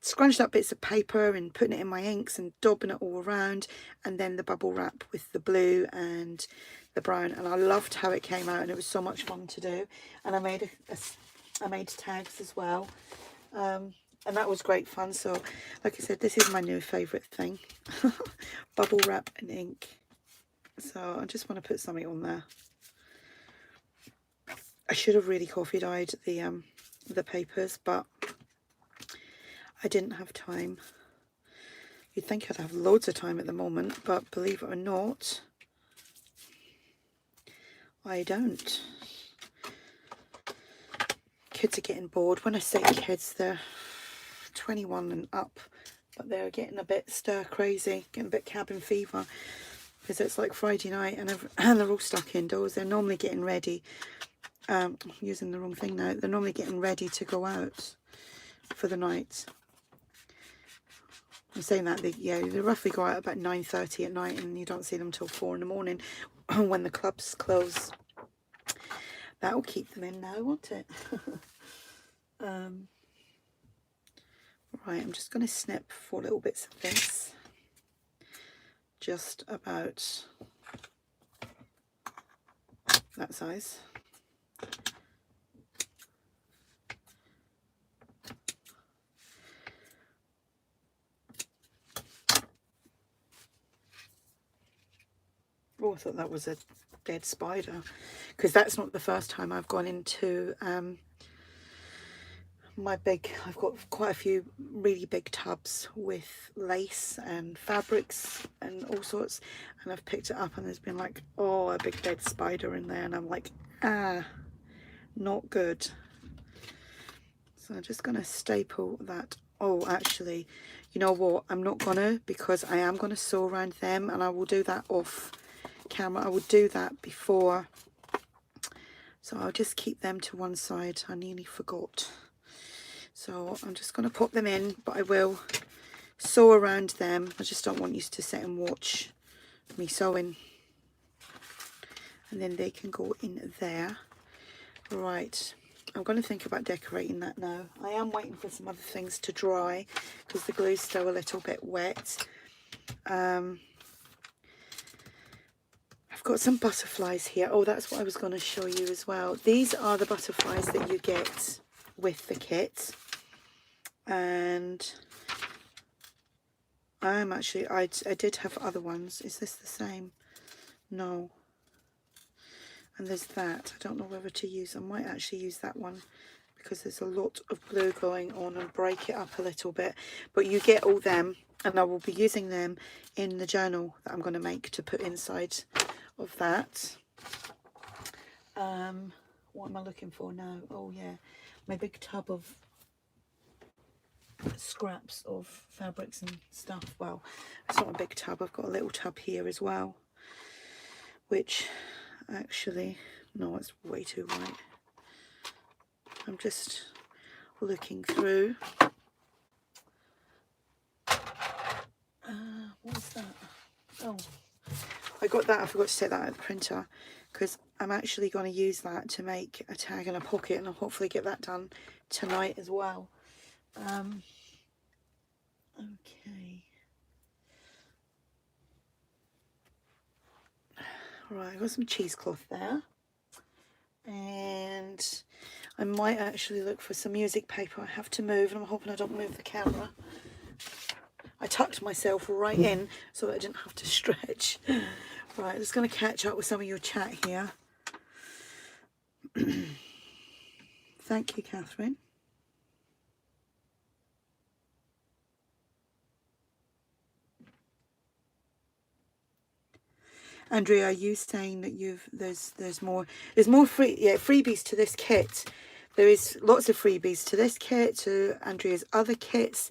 scrunched up bits of paper and putting it in my inks and daubing it all around, and then the bubble wrap with the blue and the brown. And I loved how it came out, and it was so much fun to do. And I made I made tags as well, and that was great fun. So like I said, this is my new favourite thing. Bubble wrap and ink. So I just want to put something on there. I should have really coffee dyed the papers, but I didn't have time. You'd think I'd have loads of time at the moment, but believe it or not, I don't. Kids are getting bored. When I say kids, they're 21 and up, but they're getting a bit stir crazy, getting a bit cabin fever, because it's like Friday night and they're all stuck indoors. They're normally getting ready. I'm using the wrong thing now. They're normally getting ready to go out for the night. I'm saying that yeah, they roughly go out about 9:30 at night, and you don't see them till 4 in the morning when the clubs close. That will keep them in now, won't it? Right, I'm just going to snip 4 little bits of this, just about that size. Oh, I thought that was a dead spider, because that's not the first time I've gone into my big, I've got quite a few really big tubs with lace and fabrics and all sorts, and I've picked it up and there's been like, oh, a big dead spider in there, and I'm like, ah, not good. So I'm just going to staple that. Oh, actually, you know what, I'm not gonna, because I am going to sew around them, and I will do that off camera. I will do that before, so I'll just keep them to one side. I nearly forgot. So I'm just going to pop them in, but I will sew around them. I just don't want you to sit and watch me sewing. And then they can go in there. Right, I'm going to think about decorating that now. I am waiting for some other things to dry, because the glue's still a little bit wet. I've got some butterflies here. Oh, that's what I was going to show you as well. These are the butterflies that you get with the kit. And I'm actually, I did have other ones. Is this the same? No. And there's that. I don't know whether to use. I might actually use that one, because there's a lot of glue going on, and break it up a little bit. But you get all them, and I will be using them in the journal that I'm going to make to put inside of that. What am I looking for now? Oh yeah, my big tub of scraps of fabrics and stuff. Well, it's not a big tub, I've got a little tub here as well, which actually, no, it's way too white. I'm just looking through. What was that? Oh, I got that. I forgot to take that out of the printer, because I'm actually going to use that to make a tag and a pocket, and I'll hopefully get that done tonight as well. Okay. Right, I've got some cheesecloth there, and I might actually look for some music paper. I have to move, and I'm hoping I don't move the camera. I tucked myself right in so that I didn't have to stretch. Right, I'm just going to catch up with some of your chat here. Thank you, Catherine. Andrea, are you saying that there's more freebies to this kit? There is lots of freebies to this kit, to Andrea's other kits.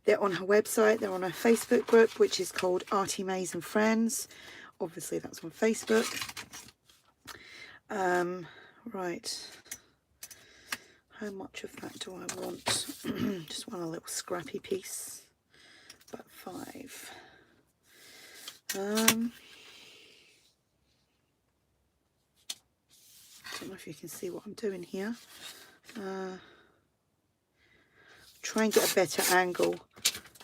They're on her website, they're on her Facebook group, which is called ARTYmaze and Friends. Obviously that's on Facebook. Right, how much of that do I want? Just want a little scrappy piece, about 5. I don't know if you can see what I'm doing here. Try and get a better angle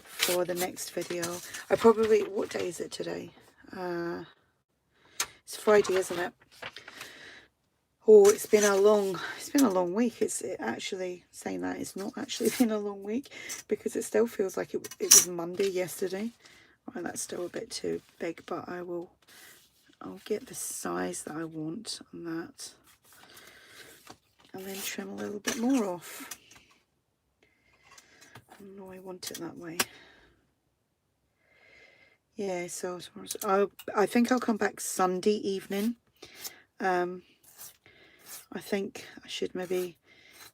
for the next video. I probably, what day is it today? It's Friday, isn't it? Oh, it's been a long week. It's actually saying that it's not actually been a long week, because it still feels like it was Monday yesterday. And that's still a bit too big, but I'll get the size that I want on that, and then trim a little bit more off. No, I want it that way. Yeah, so I think I'll come back Sunday evening. I think I should maybe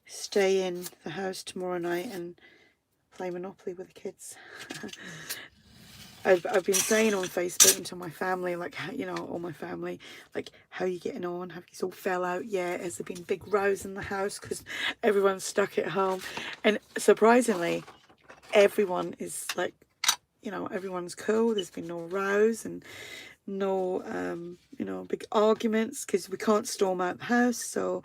stay in the house tomorrow night and play Monopoly with the kids. I've been saying on Facebook and to my family, like, you know, all my family, like, how are you getting on? Have you all fell out yet? Has there been big rows in the house because everyone's stuck at home? And surprisingly, everyone is like you know, everyone's cool. There's been no rows and no, you know, big arguments, because we can't storm out the house. So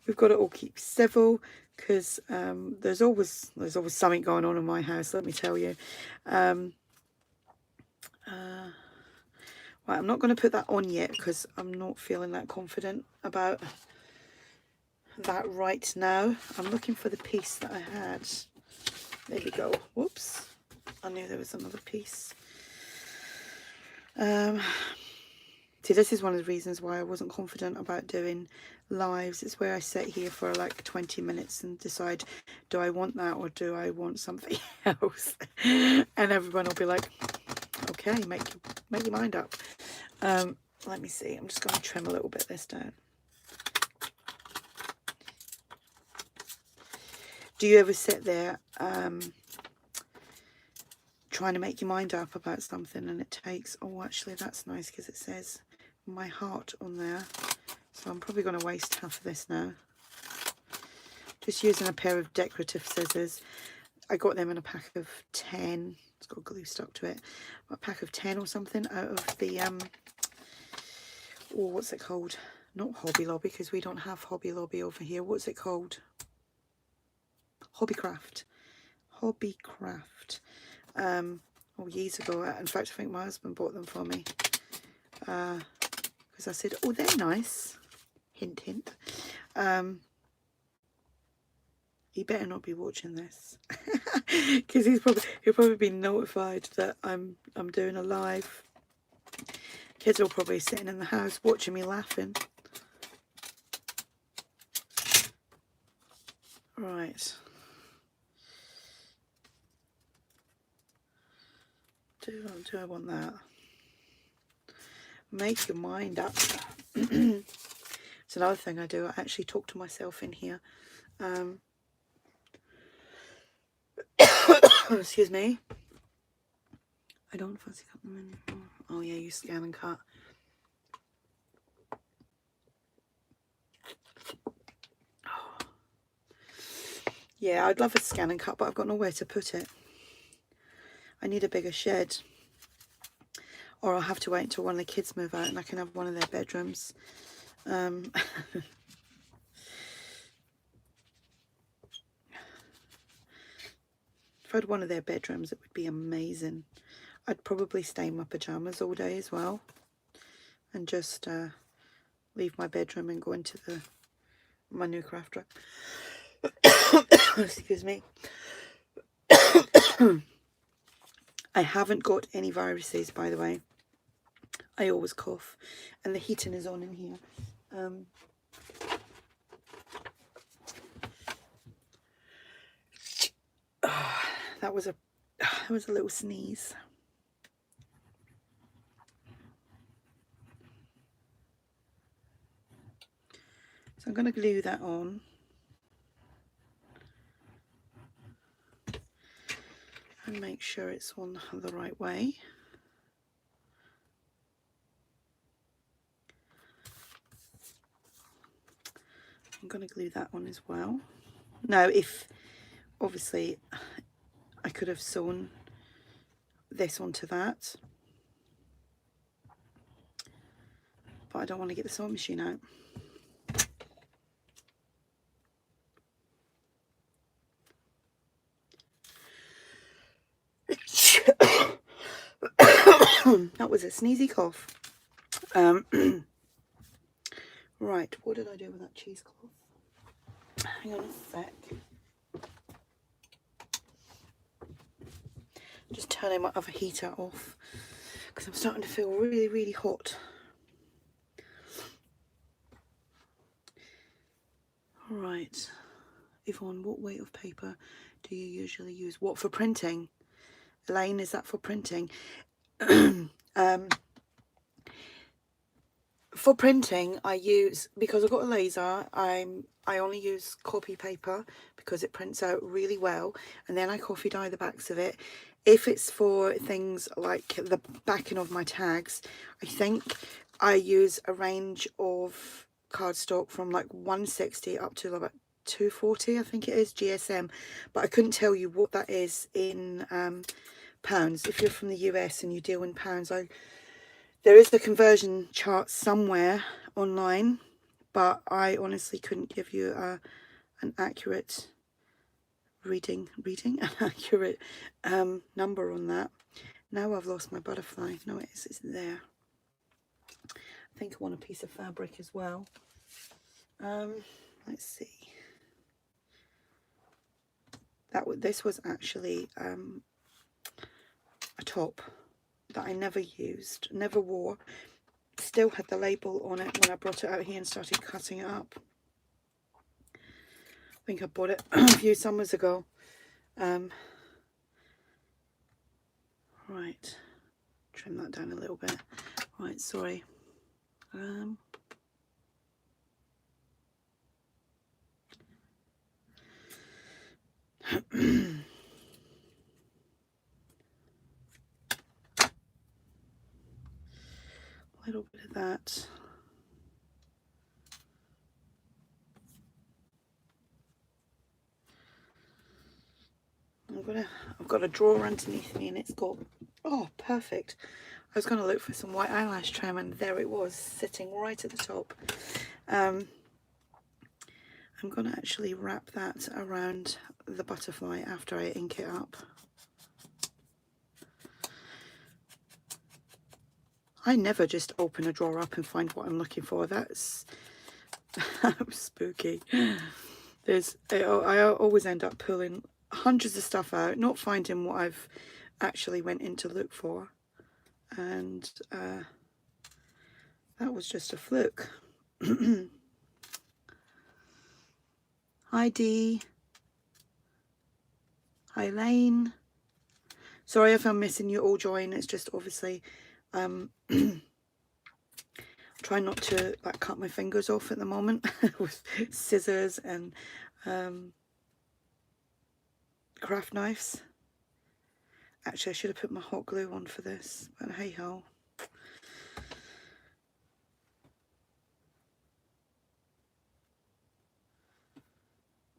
we've got to all keep civil, because there's always something going on in my house, let me tell you. Right, I'm not going to put that on yet because I'm not feeling that confident about that right now. I'm looking for the piece that I had. There we go. Whoops. I knew there was another piece. See, this is one of the reasons why I wasn't confident about doing lives. It's where I sit here for like 20 minutes and decide, do I want that or do I want something else? And everyone will be like, okay, make your mind up. Let me see. I'm just going to trim a little bit this down. Do you ever sit there trying to make your mind up about something, and it takes, oh, actually that's nice because it says my heart on there, so I'm probably going to waste half of this now. Just using a pair of decorative scissors. I got them in a pack of 10. It's got glue stuck to it. A pack of 10 or something out of the oh, what's it called? Not Hobby Lobby, because we don't have Hobby Lobby over here. What's it called? Hobbycraft. Hobbycraft. Oh, years ago. In fact, I think my husband bought them for me. Because I said, oh, they're nice. Hint, hint. He better not be watching this. Because he'll probably be notified that I'm doing a live. Kids are probably sitting in the house watching me laughing. Right. Do I want that? Make your mind up. It's another thing I do. I actually talk to myself in here. Excuse me. I don't fancy cutting them anymore. Oh yeah, you scan and cut. Oh. Yeah, I'd love a scan and cut, but I've got nowhere to put it. I need a bigger shed. Or I'll have to wait until one of the kids move out and I can have one of their bedrooms. If I had one of their bedrooms, it would be amazing. I'd probably stay in my pyjamas all day as well. And just leave my bedroom and go into my new craft room. Excuse me. I haven't got any viruses, by the way. I always cough, and the heating is on in here. That was a little sneeze. So I'm going to glue that on. And make sure it's on the right way. I'm going to glue that on as well. Now, if obviously I could have sewn this onto that, but I don't want to get the sewing machine out. That was a sneezy cough. Right, what did I do with that cheesecloth? Hang on a sec. Just turning my other heater off because I'm starting to feel really, really hot. Right, Yvonne, what weight of paper do you usually use? What, for printing? Elaine, is that for printing? For printing, I use, because I've got a laser, I only use copy paper because it prints out really well, and then I coffee dye the backs of it. If it's for things like the backing of my tags, I think I use a range of cardstock from like 160 up to about 240, I think it is, GSM, but I couldn't tell you what that is in pounds. If you're from the US and you deal in pounds, there is a conversion chart somewhere online, but I honestly couldn't give you an accurate reading, an accurate number on that. Now I've lost my butterfly. No, it's there. I think I want a piece of fabric as well. Let's see. This was actually a top that I never used, never wore. Still had the label on it when I brought it out here and started cutting it up. I think I bought it a few summers ago. Right, trim that down a little bit. Right, sorry. A little bit of that. I've got a drawer underneath me and it's got, oh, perfect. I was going to look for some white eyelash trim and there it was, sitting right at the top. I'm going to actually wrap that around the butterfly after I ink it up. I never just open a drawer up and find what I'm looking for. That's spooky. I always end up pulling hundreds of stuff out, not finding what I've actually went in to look for. And that was just a fluke. Hi Dee. Hi Lane. Sorry if I'm missing you all, join. It's just obviously try not to like cut my fingers off at the moment with scissors and craft knives. Actually, I should have put my hot glue on for this, but hey ho.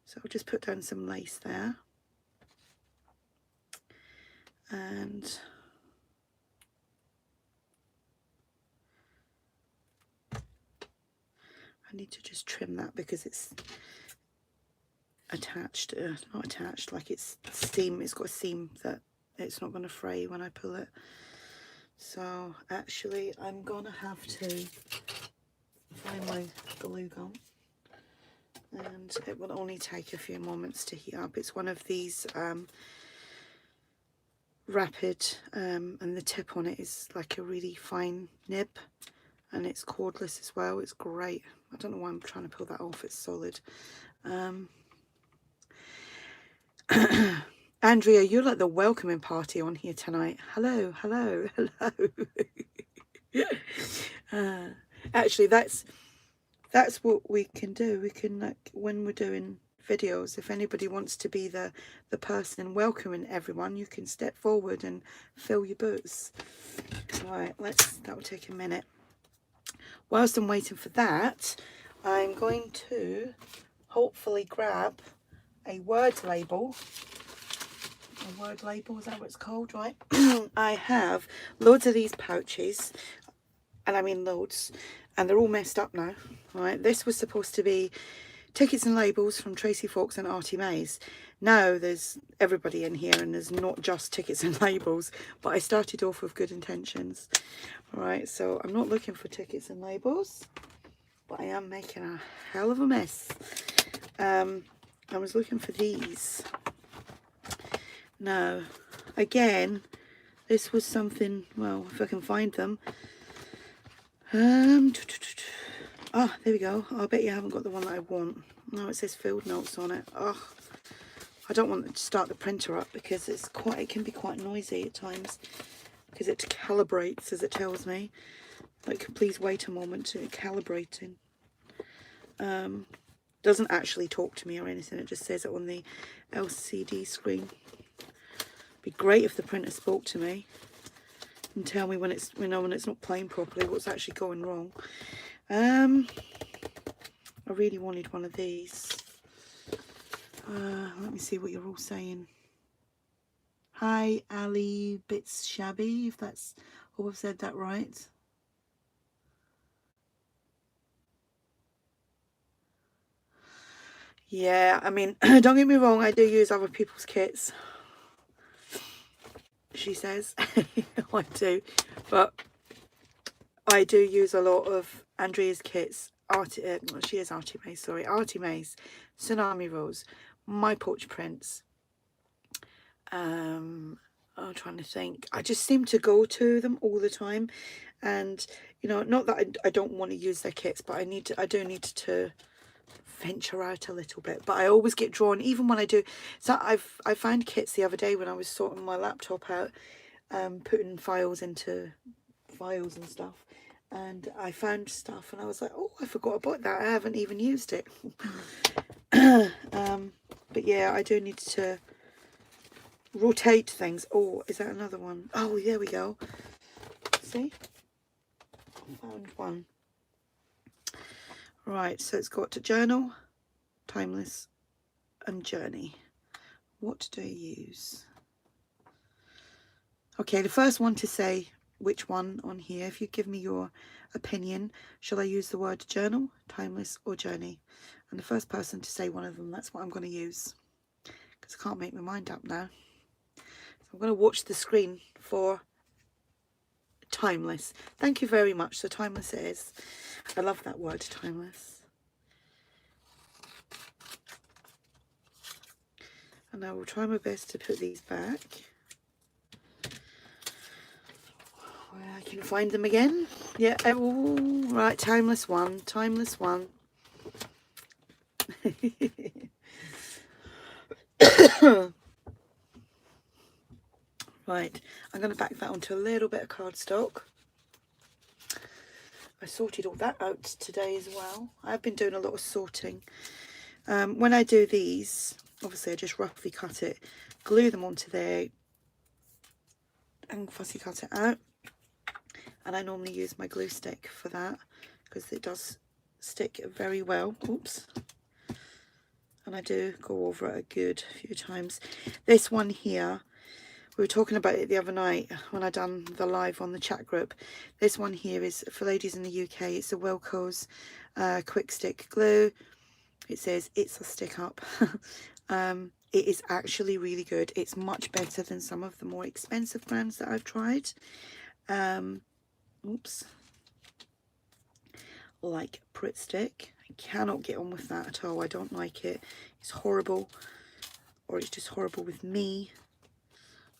So I'll just put down some lace there. And I need to just trim that because it's attached, not attached, like it's seam, it's got a seam that it's not going to fray when I pull it. So actually I'm going to have to find my glue gun. And it will only take a few moments to heat up. It's one of these rapid, and the tip on it is like a really fine nib, and it's cordless as well. It's great. I don't know why I'm trying to pull that off. It's solid. Andrea, you're like the welcoming party on here tonight. Hello, hello, hello. Actually, that's what we can do. We can, like, when we're doing videos, if anybody wants to be the person welcoming everyone, you can step forward and fill your boots. Right, that will take a minute. Whilst I'm waiting for that, I'm going to hopefully grab a word label. A word label, is that what it's called, right? I have loads of these pouches, and I mean loads, and they're all messed up now. Right, this was supposed to be tickets and labels from Tracy Fawkes and ARTYmaze. Now there's everybody in here, and there's not just tickets and labels, but I started off with good intentions. All right, so I'm not looking for tickets and labels, but I am making a hell of a mess. I was looking for these. Now, again, this was something, well, if I can find them. Oh, there we go. I bet you haven't got the one that I want. No, it says field notes on it. Oh, I don't want to start the printer up because it can be quite noisy at times because it calibrates, as it tells me. Like, please wait a moment to calibrating. Doesn't actually talk to me or anything. It just says it on the LCD screen. Be great if the printer spoke to me and tell me when it's, when it's not playing properly, what's actually going wrong. I really wanted one of these. Let me see what you're all saying. Hi, Ali Bits Shabby, if that's, oh, I've said that right. Yeah, I mean, don't get me wrong, I do use other people's kits, she says. I do, but I do use a lot of Andrea's kits. She is ARTYmaze, sorry, ARTYmaze, Tsunami Rolls, My Porch Prints. I'm trying to think. I just seem to go to them all the time, and you know, not that I don't want to use their kits, but I do need to venture out a little bit. But I always get drawn, even when I do. So I found kits the other day when I was sorting my laptop out, putting files into files and stuff, and I found stuff and I was like, oh, I forgot about that, I haven't even used it. But yeah, I do need to rotate things. Oh, is that another one? Oh, there we go. See, found one. Right, so it's got to journal, timeless, and journey. What do I use? Okay, the first one to say which one on here, if you give me your opinion, shall I use the word journal, timeless, or journey? And the first person to say one of them, that's what I'm going to use, because I can't make my mind up now. So I'm going to watch the screen for timeless. Thank you very much. So timeless it is. I love that word, timeless. And I will try my best to put these back where I can find them again. Yeah, oh, right, timeless one, timeless one. Right, I'm going to back that onto a little bit of cardstock. I sorted all that out today as well. I've been doing a lot of sorting. When I do these, obviously I just roughly cut it, glue them onto there and fussy cut it out. And I normally use my glue stick for that because it does stick very well. Oops. And I do go over it a good few times. This one here, we were talking about it the other night when I done the live on the chat group. This one here is for ladies in the UK. It's a Wilko's quick stick glue. It says it's a stick up. It is actually really good. It's much better than some of the more expensive brands that I've tried. Oops. Like Pritt Stick. I cannot get on with that at all. I don't like it. It's horrible. Or it's just horrible with me.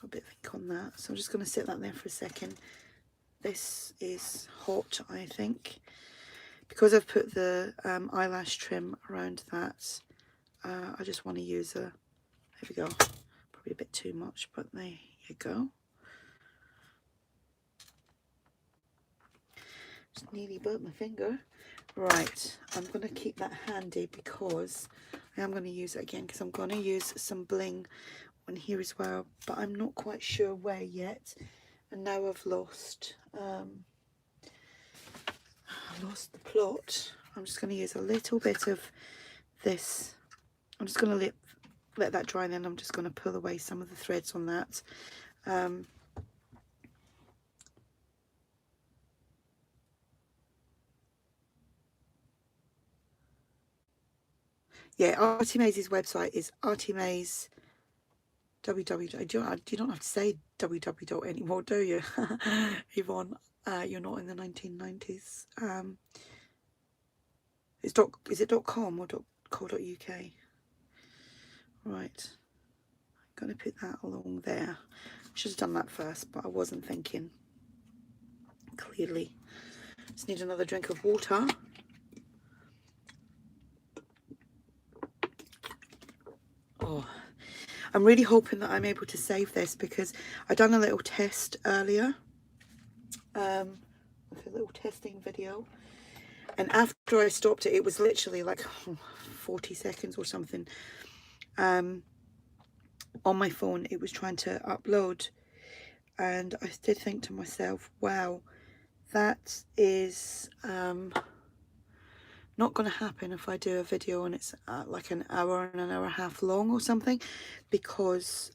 A bit thick on that. So I'm just going to sit that there for a second. This is hot, I think. Because I've put the eyelash trim around that, I just want to use a, there we go, probably a bit too much, but there you go. Just nearly burnt my finger. Right, I'm going to keep that handy because I am going to use it again, because I'm going to use some bling on here as well, but I'm not quite sure where yet. And now I've lost the plot. I'm just going to use a little bit of this. I'm just going to let that dry, and then I'm just going to pull away some of the threads on that. Yeah, ARTYmaze's website is ARTYmaze www. You don't have to say www anymore, do you? Yvonne, you're not in the 1990s. Is it .com or .co.uk? Right, I'm going to put that along there. I should have done that first, but I wasn't thinking clearly. Just need another drink of water. Oh, I'm really hoping that I'm able to save this, because I done a little test earlier, with a little testing video, and after I stopped it, it was literally like 40 seconds or something. On my phone, it was trying to upload, and I did think to myself, wow, that is not going to happen if I do a video and it's like an hour and a half long or something, because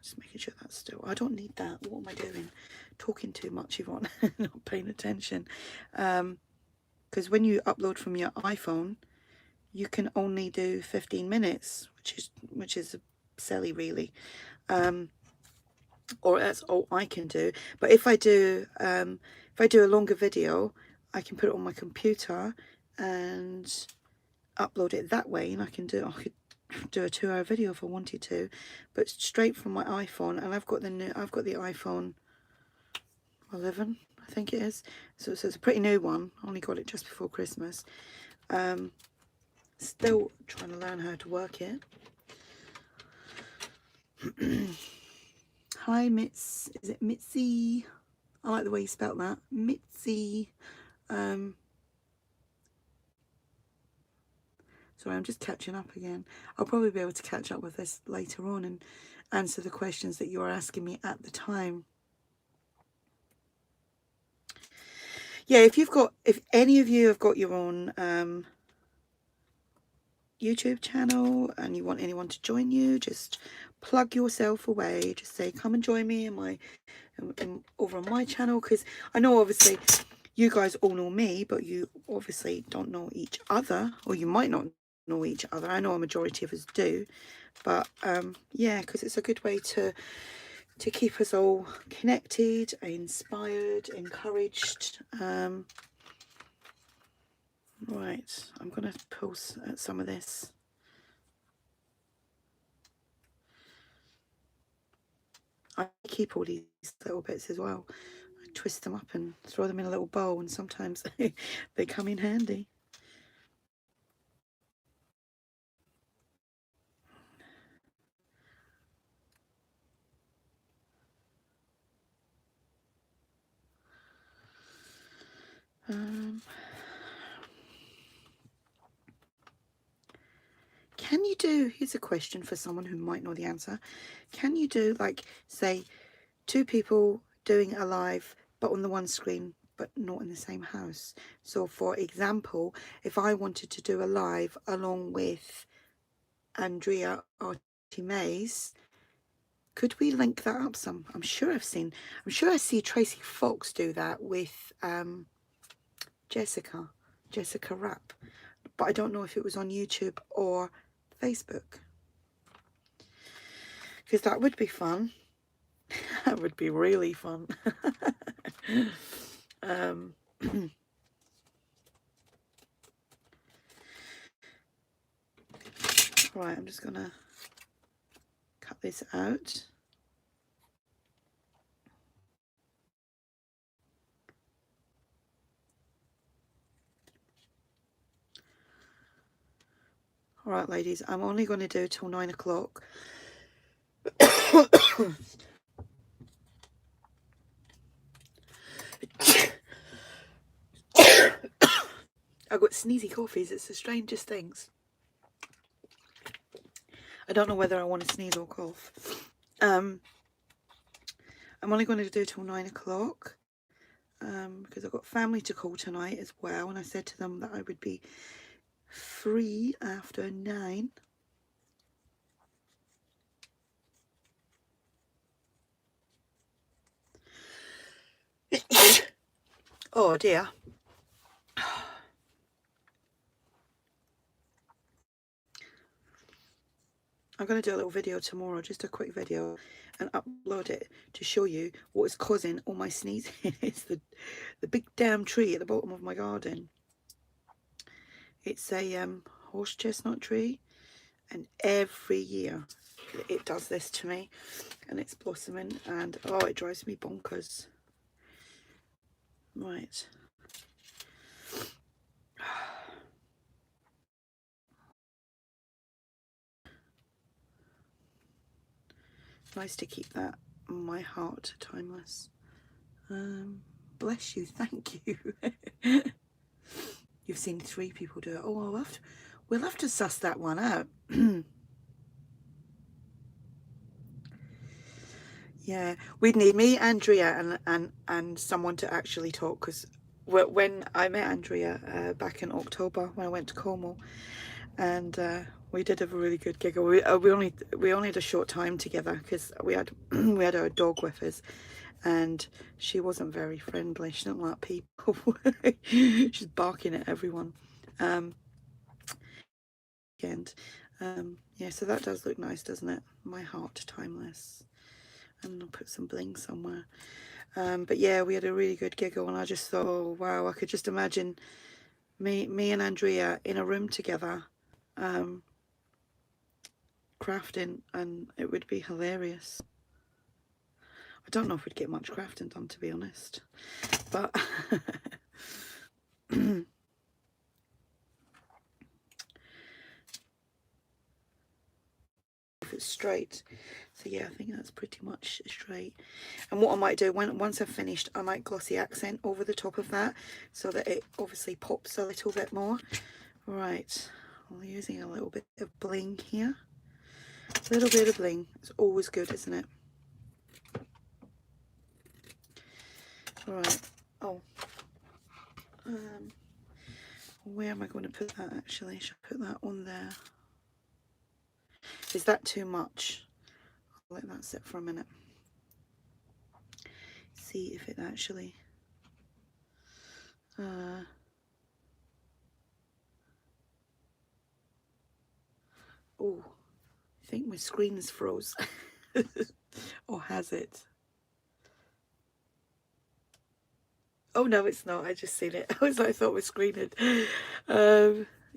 Just making sure that's still. I don't need that. What am I doing? Talking too much, Yvonne. Not paying attention. Because when you upload from your iPhone, you can only do 15 minutes, which is silly, really. Or that's all I can do. But if I do a longer video, I can put it on my computer and upload it that way, and I could do a 2-hour video if I wanted to, but straight from my iPhone. And I've got the iPhone 11, I think it is. So it's a pretty new one. I only got it just before Christmas. Still trying to learn how to work it. Hi, Mitz. Is it Mitzi? I like the way you spelt that. Mitzi. Sorry, I'm just catching up again. I'll probably be able to catch up with this later on and answer the questions that you are asking me at the time. Yeah, if any of you have got your own YouTube channel and you want anyone to join you, just plug yourself away. Just say, come and join me over on my channel, because I know obviously you guys all know me, but you obviously don't know each other, or you might not know each other. I know a majority of us do, but yeah, because it's a good way to keep us all connected, inspired, encouraged. Right, I'm gonna pause some of this. I keep all these little bits as well. I twist them up and throw them in a little bowl, and sometimes they come in handy. Can you do, here's a question for someone who might know the answer. Can you do, like, say, 2 people doing a live, but on the one screen, but not in the same house? So, for example, if I wanted to do a live along with Andrea ARTYmaze, could we link that up some? I'm sure I see Tracy Fox do that with Jessica Rapp, but I don't know if it was on YouTube or Facebook, because that would be fun. That would be really fun. Right, I'm just gonna cut this out. All right, ladies, I'm only going to do till 9 o'clock. I've got sneezy coughies. It's the strangest things. I don't know whether I want to sneeze or cough. I'm only going to do till 9 o'clock because I've got family to call tonight as well, and I said to them that I would be free after 9. Oh dear. I'm going to do a little video tomorrow, just a quick video, and upload it to show you what is causing all my sneezing. It's the big damn tree at the bottom of my garden. It's a horse chestnut tree, and every year it does this to me, and it's blossoming, and oh, it drives me bonkers. Right. Nice to keep that my heart timeless. Bless you, thank you. You've seen 3 people do it. Oh, we'll have to suss that one out. Yeah, we'd need me, Andrea, and someone to actually talk, because when I met Andrea back in October when I went to Cornwall, and we did have a really good giggle. We only had a short time together because we had we had our dog with us, and she wasn't very friendly. She didn't like people. She's barking at everyone. And yeah, so that does look nice, doesn't it? My heart, timeless. And I'll put some bling somewhere. But yeah, we had a really good giggle, and I just thought, oh wow, I could just imagine me and Andrea in a room together, crafting, and it would be hilarious. I don't know if we'd get much crafting done, to be honest, but if it's straight. So yeah, I think that's pretty much straight. And what I might do, once I've finished, I might glossy accent over the top of that so that it obviously pops a little bit more. Right, I'm using a little bit of bling here. A little bit of bling, it's always good, isn't it? Right, oh, where am I going to put that actually? Should I put that on there? Is that too much? I'll let that sit for a minute. See if it actually... oh, I think my screen is froze. Or has it? Oh no, it's not. I just seen it. I thought my screen had.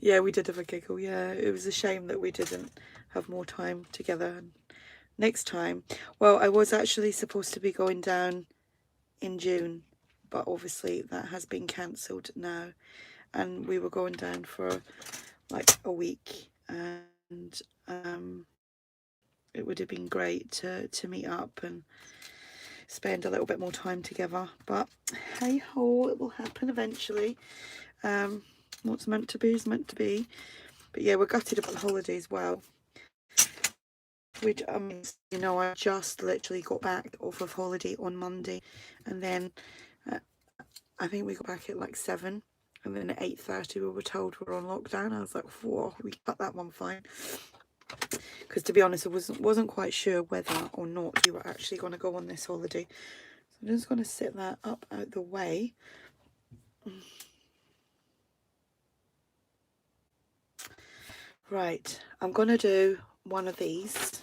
Yeah, we did have a giggle. Yeah, it was a shame that we didn't have more time together. Next time, well, I was actually supposed to be going down in June, but obviously that has been cancelled now, and we were going down for like a week, and it would have been great to meet up and spend a little bit more time together, but hey ho, it will happen eventually. What's meant to be is meant to be. But yeah, we're gutted about the holiday as well. Which, you know, I just literally got back off of holiday on Monday, and then I think we got back at like 7, and then at 8:30 we were told we're on lockdown. I was like, whoa, we got that one fine. Because to be honest, I wasn't quite sure whether or not you were actually going to go on this holiday. So I'm just going to sit that up out the way. Right, I'm going to do one of these,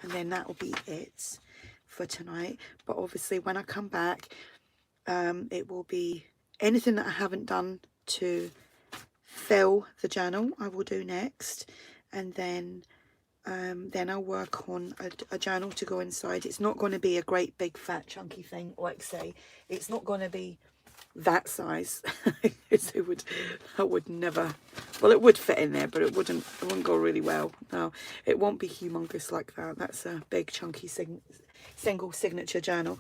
and then that will be it for tonight. But obviously when I come back, it will be anything that I haven't done to fill the journal I will do next, and then I'll work on a journal to go inside. It's not going to be a great big fat chunky thing, like say, it's not going to be that size. That would never, well, it would fit in there, but it wouldn't go really well. No, it won't be humongous like that. That's a big chunky single signature journal.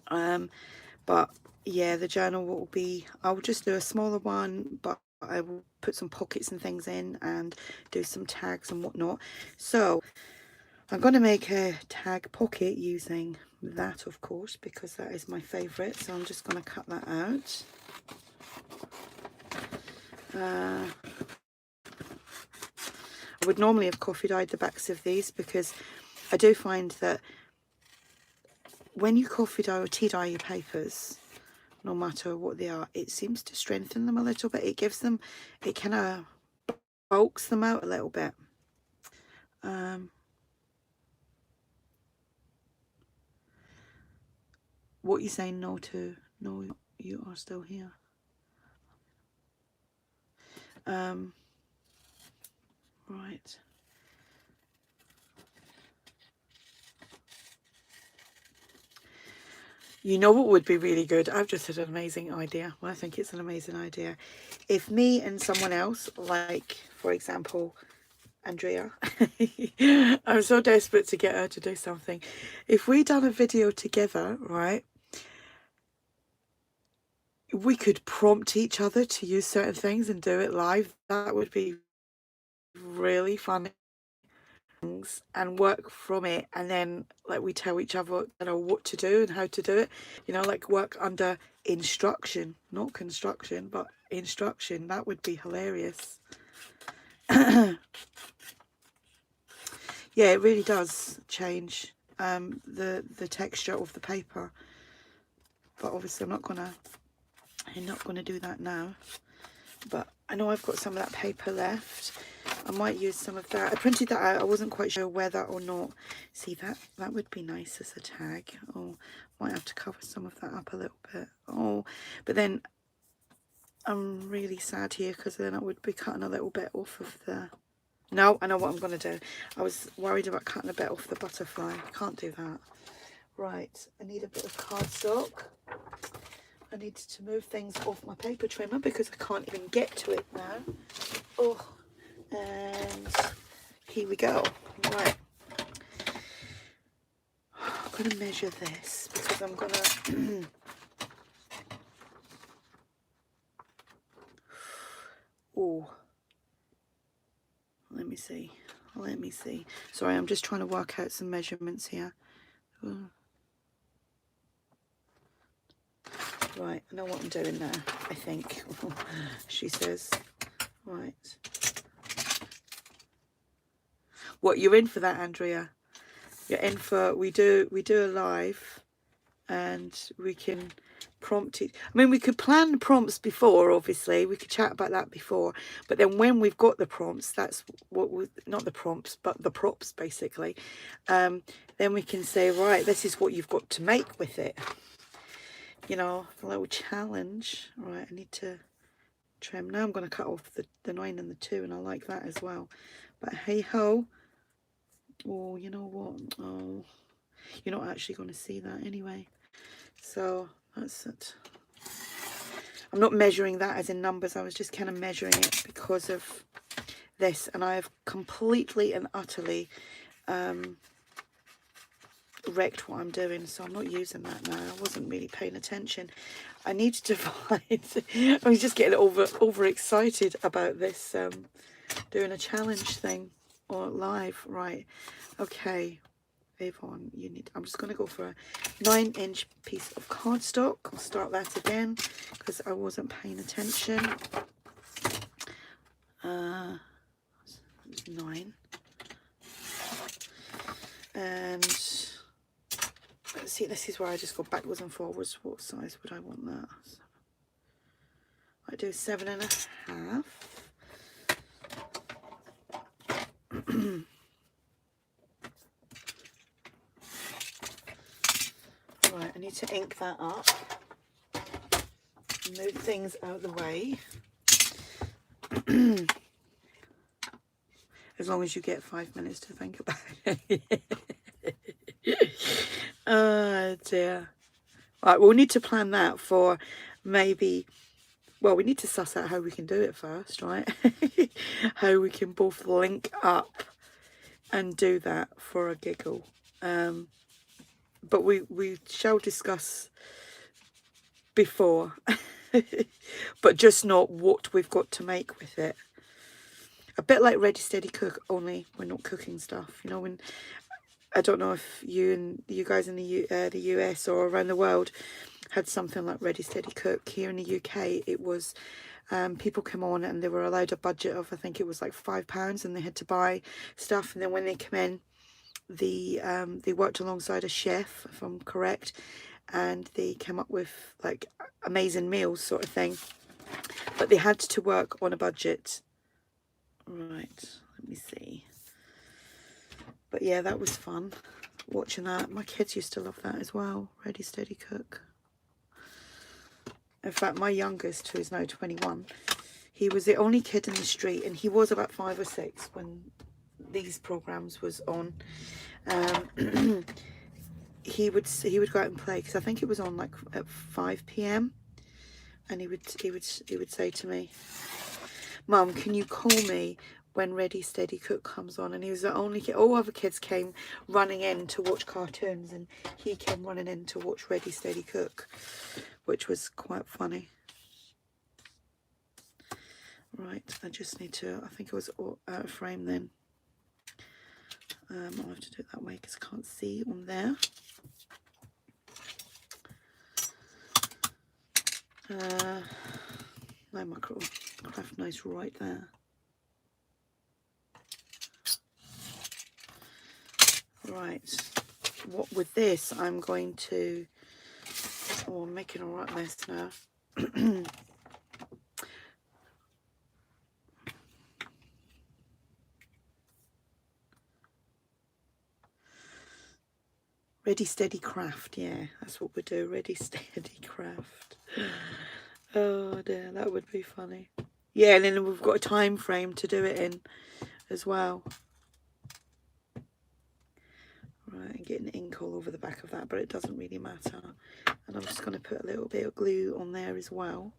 But yeah, the journal will be, I'll just do a smaller one, but I will put some pockets and things in and do some tags and whatnot. So I'm going to make a tag pocket using that, of course, because that is my favourite. So I'm just going to cut that out. I would normally have coffee dyed the backs of these, because I do find that when you coffee dye or tea dye your papers, no matter what they are, it seems to strengthen them a little bit. It gives them, it kind of bulks them out a little bit. What are you saying no to? No, you are still here. Right. You know what would be really good? I've just had an amazing idea. Well, I think it's an amazing idea. If me and someone else, like, for example, Andrea, I'm so desperate to get her to do something. If we done a video together, right, we could prompt each other to use certain things and do it live. That would be really fun. And work from it, and then like we tell each other, you know, what to do and how to do it, you know, like work under instruction, not construction, but instruction. That would be hilarious. Yeah, it really does change the texture of the paper. But obviously I'm not gonna do that now. But I know I've got some of that paper left. I might use some of that. I printed that out. I wasn't quite sure whether or not. See, that would be nice as a tag. Oh, might have to cover some of that up a little bit. Oh, but then I'm really sad here because then I would be cutting a little bit off of the... No, I know what I'm going to do. I was worried about cutting a bit off the butterfly. I can't do that. Right, I need a bit of cardstock. I need to move things off my paper trimmer because I can't even get to it now. Oh, and here we go. Right. I'm going to measure this because I'm going to... Oh, let me see. Sorry, I'm just trying to work out some measurements here. Right, I know what I'm doing now, I think. She says. Right. What, you're in for that, Andrea? You're in for... We do a live and we can prompt it. I mean, we could plan the prompts before, obviously. We could chat about that before. But then when we've got the prompts, that's what we... Not the prompts, but the props, basically. Then we can say, right, this is what you've got to make with it. You know, a little challenge. Right, I need to trim. Now I'm going to cut off the 9 and the 2, and I like that as well. But hey ho. Oh, you know what? Oh, you're not actually going to see that anyway. So that's it. I'm not measuring that as in numbers. I was just kind of measuring it because of this. And I have completely and utterly wrecked what I'm doing, so I'm not using that now. I wasn't really paying attention. I need to find... I was just getting over excited about this doing a challenge thing or live. Right, okay, Avon, you need... I'm just going to go for a 9-inch piece of cardstock. I'll start that again because I wasn't paying attention. 9, and let's see, this is where I just go backwards and forwards. What size would I want that? I do 7.5. Right, I need to ink that up. Move things out of the way. As long as you get 5 minutes to think about it. Oh dear. Right, we'll need to plan that for maybe... Well, we need to suss out how we can do it first, right? How we can both link up and do that for a giggle. But we shall discuss before. But just not what we've got to make with it. A bit like Ready Steady Cook, only we're not cooking stuff. You know, when... I don't know if you guys in the US or around the world had something like Ready Steady Cook. Here in the UK, it was people came on and they were allowed a budget of, I think it was like £5, and they had to buy stuff. And then when they come in, they worked alongside a chef, if I'm correct, and they came up with like amazing meals sort of thing. But they had to work on a budget. Right, let me see. But yeah, that was fun watching that. My kids used to love that as well. Ready Steady Cook. In fact, my youngest, who is now 21, he was the only kid in the street, and he was about 5 or 6 when these programs was on. He would go out and play, because I think it was on like at 5 p.m. and he would say to me, "Mum, can you call me when Ready Steady Cook comes on?" And he was the only kid. All other kids came running in to watch cartoons, and he came running in to watch Ready Steady Cook, which was quite funny. Right, I just need to... I think it was out of frame then. I'll have to do it that way because I can't see on there. No mackerel. Craft nice right there. Right, what with this, I'm going to, oh, I'm making a right mess now. Ready, steady, craft. Yeah, that's what we do. Ready, steady, craft. Oh dear, that would be funny. Yeah, and then we've got a time frame to do it in as well. Right, and getting ink all over the back of that, but it doesn't really matter. And I'm just going to put a little bit of glue on there as well.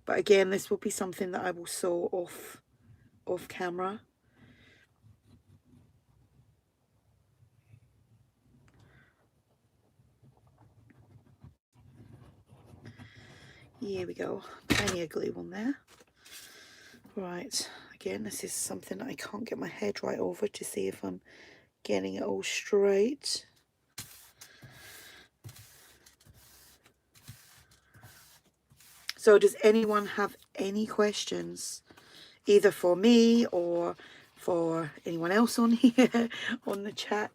But again, this will be something that I will sew off camera. Here we go. Plenty of glue on there. Right, again, this is something that I can't get my head right over to see if I'm getting it all straight. So does anyone have any questions, either for me or for anyone else on here, on the chat?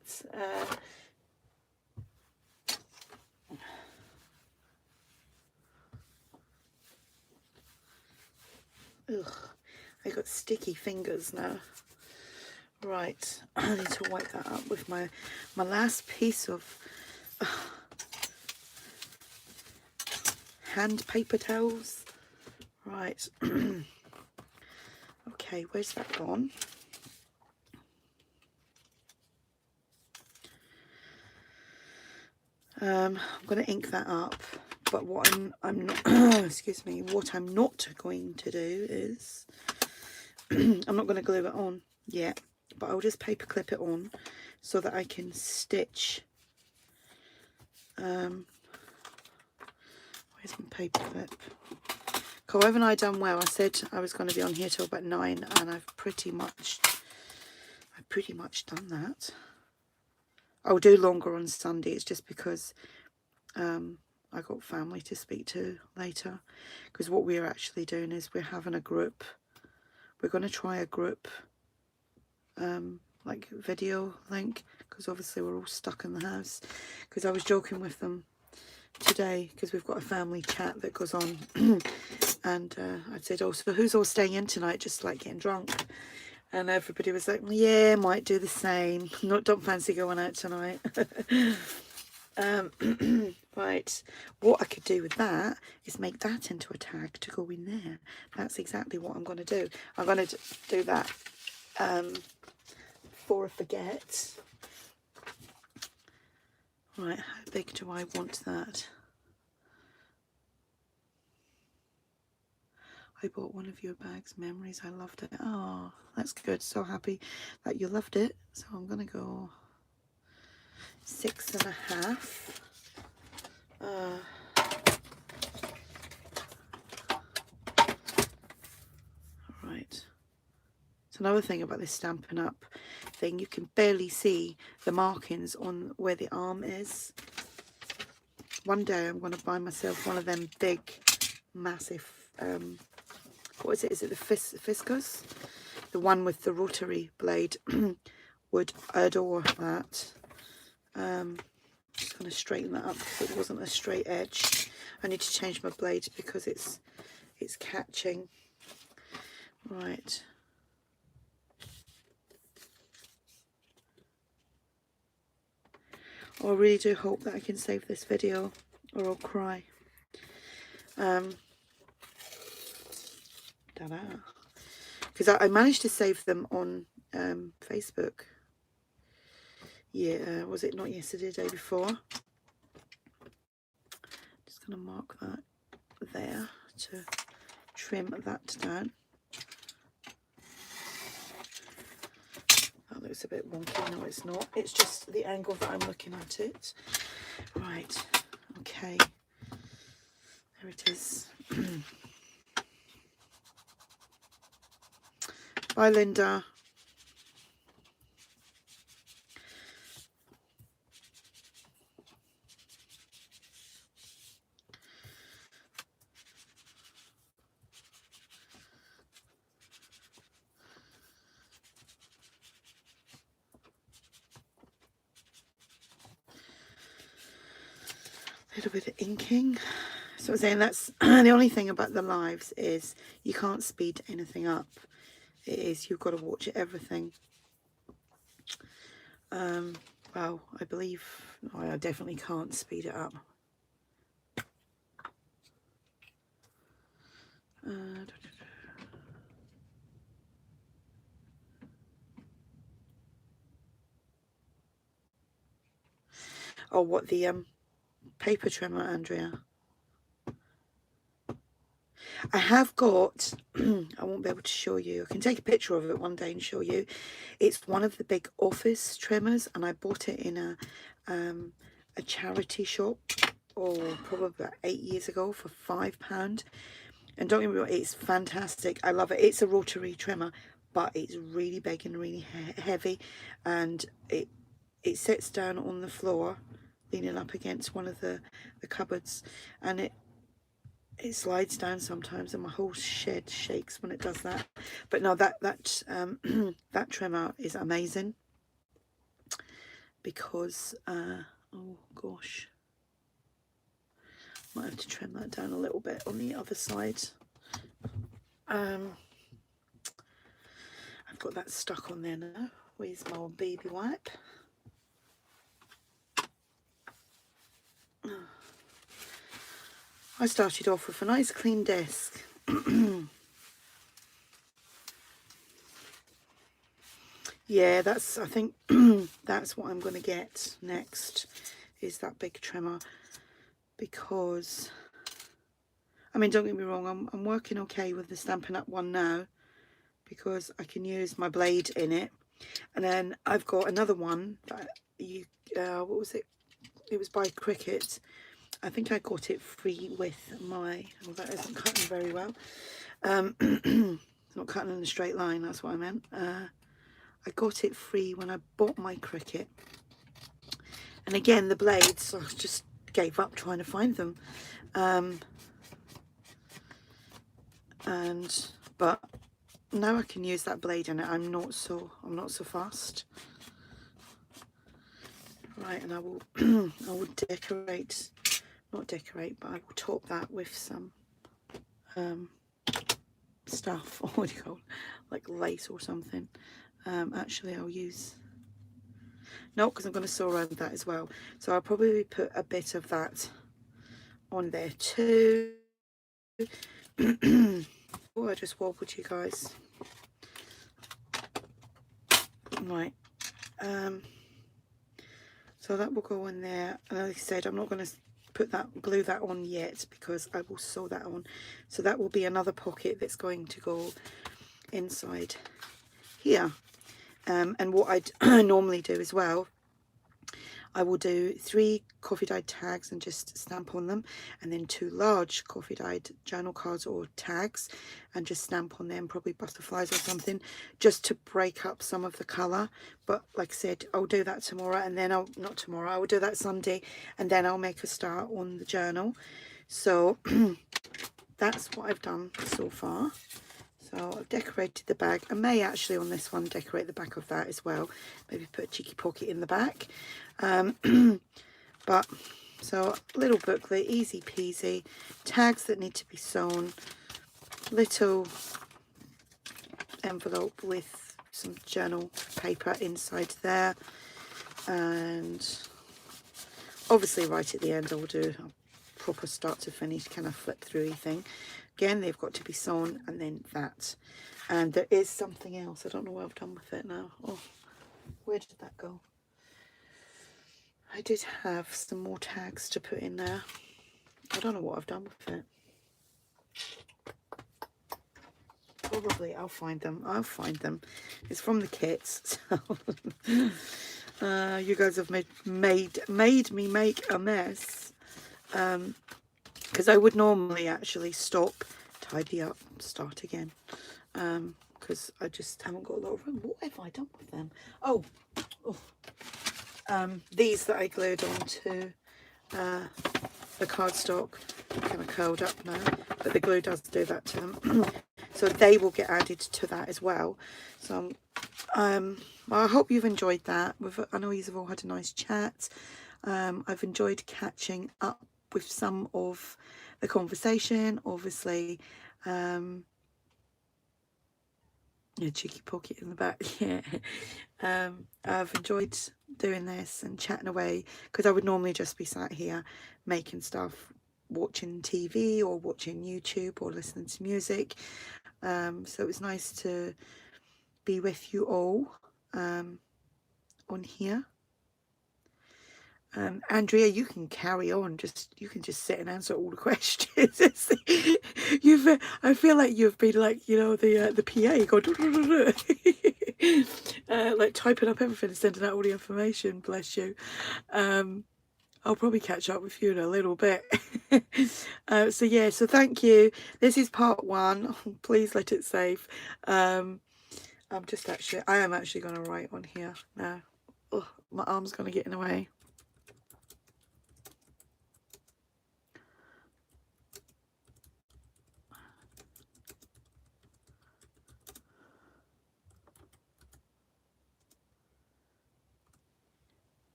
Ugh, I got sticky fingers now. Right, I need to wipe that up with my last piece of hand paper towels. Right. Okay, where's that gone? I'm going to ink that up, but what I'm not excuse me, what I'm not going to do is I'm not going to glue it on yet, but I'll just paper clip it on so that I can stitch. Where's my paper clip? Cool, haven't I done well? I said I was going to be on here till about 9, and I've pretty much done that. I'll do longer on Sunday. It's just because I got family to speak to later. Because what we're actually doing is we're having a group. We're going to try a group like video link, because obviously we're all stuck in the house. Because I was joking with them today, because we've got a family chat that goes on. And I said, oh, so who's all staying in tonight, just like getting drunk? And everybody was like, yeah, might do the same. Don't fancy going out tonight. Right, what I could do with that is make that into a tag to go in there. That's exactly what I'm going to do. I'm going to do that before I forget. Right, how big do I want that? I bought one of your bags, memories. I loved it. Oh, that's good. So happy that you loved it. So I'm going to go 6.5. Right. So another thing about this Stampin' Up thing, you can barely see the markings on where the arm is. One day I'm going to buy myself one of them big, massive, what is it? Is it the Fiscus? The one with the rotary blade. Would adore that. Just going to straighten that up because it wasn't a straight edge. I need to change my blade because it's catching. Right. I really do hope that I can save this video or I'll cry. Because I managed to save them on Facebook. Yeah, was it not yesterday, the day before? Just going to mark that there to trim that down. That looks a bit wonky. No, it's not. It's just the angle that I'm looking at it. Right. Okay. There it is. Bye, Linda. little bit of inking. So I'm saying that's the only thing about the lives is you can't speed anything up. It is, you've got to watch everything. Well, I believe I definitely can't speed it up. Oh, what, the paper trimmer, Andrea? I have got, I won't be able to show you. I can take a picture of it one day and show you. It's one of the big office trimmers, and I bought it in a charity shop, or probably about 8 years ago for £5. And don't get me wrong, it's fantastic. I love it. It's a rotary trimmer, but it's really big and really heavy, and it sits down on the floor, leaning up against one of the cupboards, and it slides down sometimes, and my whole shed shakes when it does that. But no, that that trimmer is amazing, because oh gosh, might have to trim that down a little bit on the other side. I've got that stuck on there now. Where's my old baby wipe? I started off with a nice clean desk. Yeah, that's, I think that's what I'm going to get next, is that big trimmer, because, I mean, don't get me wrong, I'm working okay with the Stampin' Up one now, because I can use my blade in it. And then I've got another one that what was it? It was by Cricut. I think I got it free with my, well, that isn't cutting very well. It's not cutting in a straight line, that's what I meant. I got it free when I bought my Cricut. And again, the blades, I just gave up trying to find them. But now I can use that blade in it. I'm not so fast. Right, and I will I will decorate, not decorate, but I will top that with some stuff, what do you call it, like lace or something. Actually, I'll use, no, because I'm going to sew around that as well. So I'll probably put a bit of that on there too. Oh, I just wobbled, you guys. Right. So that will go in there. And like I said, I'm not going to put that, glue that on yet, because I will sew that on. So that will be another pocket that's going to go inside here. And what I normally do as well, I will do 3 coffee dyed tags and just stamp on them, and then 2 large coffee dyed journal cards or tags and just stamp on them, probably butterflies or something, just to break up some of the colour. But like I said, I'll do that tomorrow, and then not tomorrow, I will do that Sunday, and then I'll make a start on the journal. So that's what I've done so far. So I've decorated the bag. I may actually on this one decorate the back of that as well. Maybe put a cheeky pocket in the back. But so little booklet, easy peasy. Tags that need to be sewn. Little envelope with some journal paper inside there. And obviously right at the end I'll do a proper start to finish kind of flip through thing. Again, they've got to be sewn, and then that. And there is something else. I don't know what I've done with it now. Oh, where did that go? I did have some more tags to put in there. I don't know what I've done with it. Probably I'll find them. I'll find them. It's from the kits. So you guys have made me make a mess. Because I would normally actually stop, tidy up, start again, because I just haven't got a lot of room. What have I done with them? Oh, these that I glued onto the cardstock, kind of curled up now, but the glue does do that to them. So they will get added to that as well. So well, I hope you've enjoyed that. I know you've all had a nice chat. I've enjoyed catching up with some of the conversation, obviously. Yeah, cheeky pocket in the back. Yeah. I've enjoyed doing this and chatting away, because I would normally just be sat here making stuff, watching TV or watching YouTube or listening to music. So it was nice to be with you all on here. Andrea, you can carry on. You can just sit and answer all the questions. I feel like you've been like, you know, the PA going like typing up everything and sending out all the information. Bless you. I'll probably catch up with you in a little bit. So yeah, so thank you. This is part 1. Please let it save. I am actually going to write on here now. Oh, my arm's going to get in the way.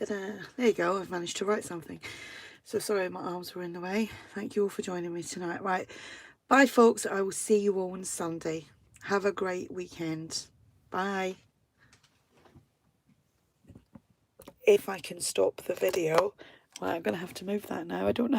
There you go, I've managed to write something. So sorry my arms were in the way. Thank you all for joining me tonight. Right, bye folks. I will see you all on Sunday. Have a great weekend. Bye. If I can stop the video. Well, I'm going to have to move that now. I don't know.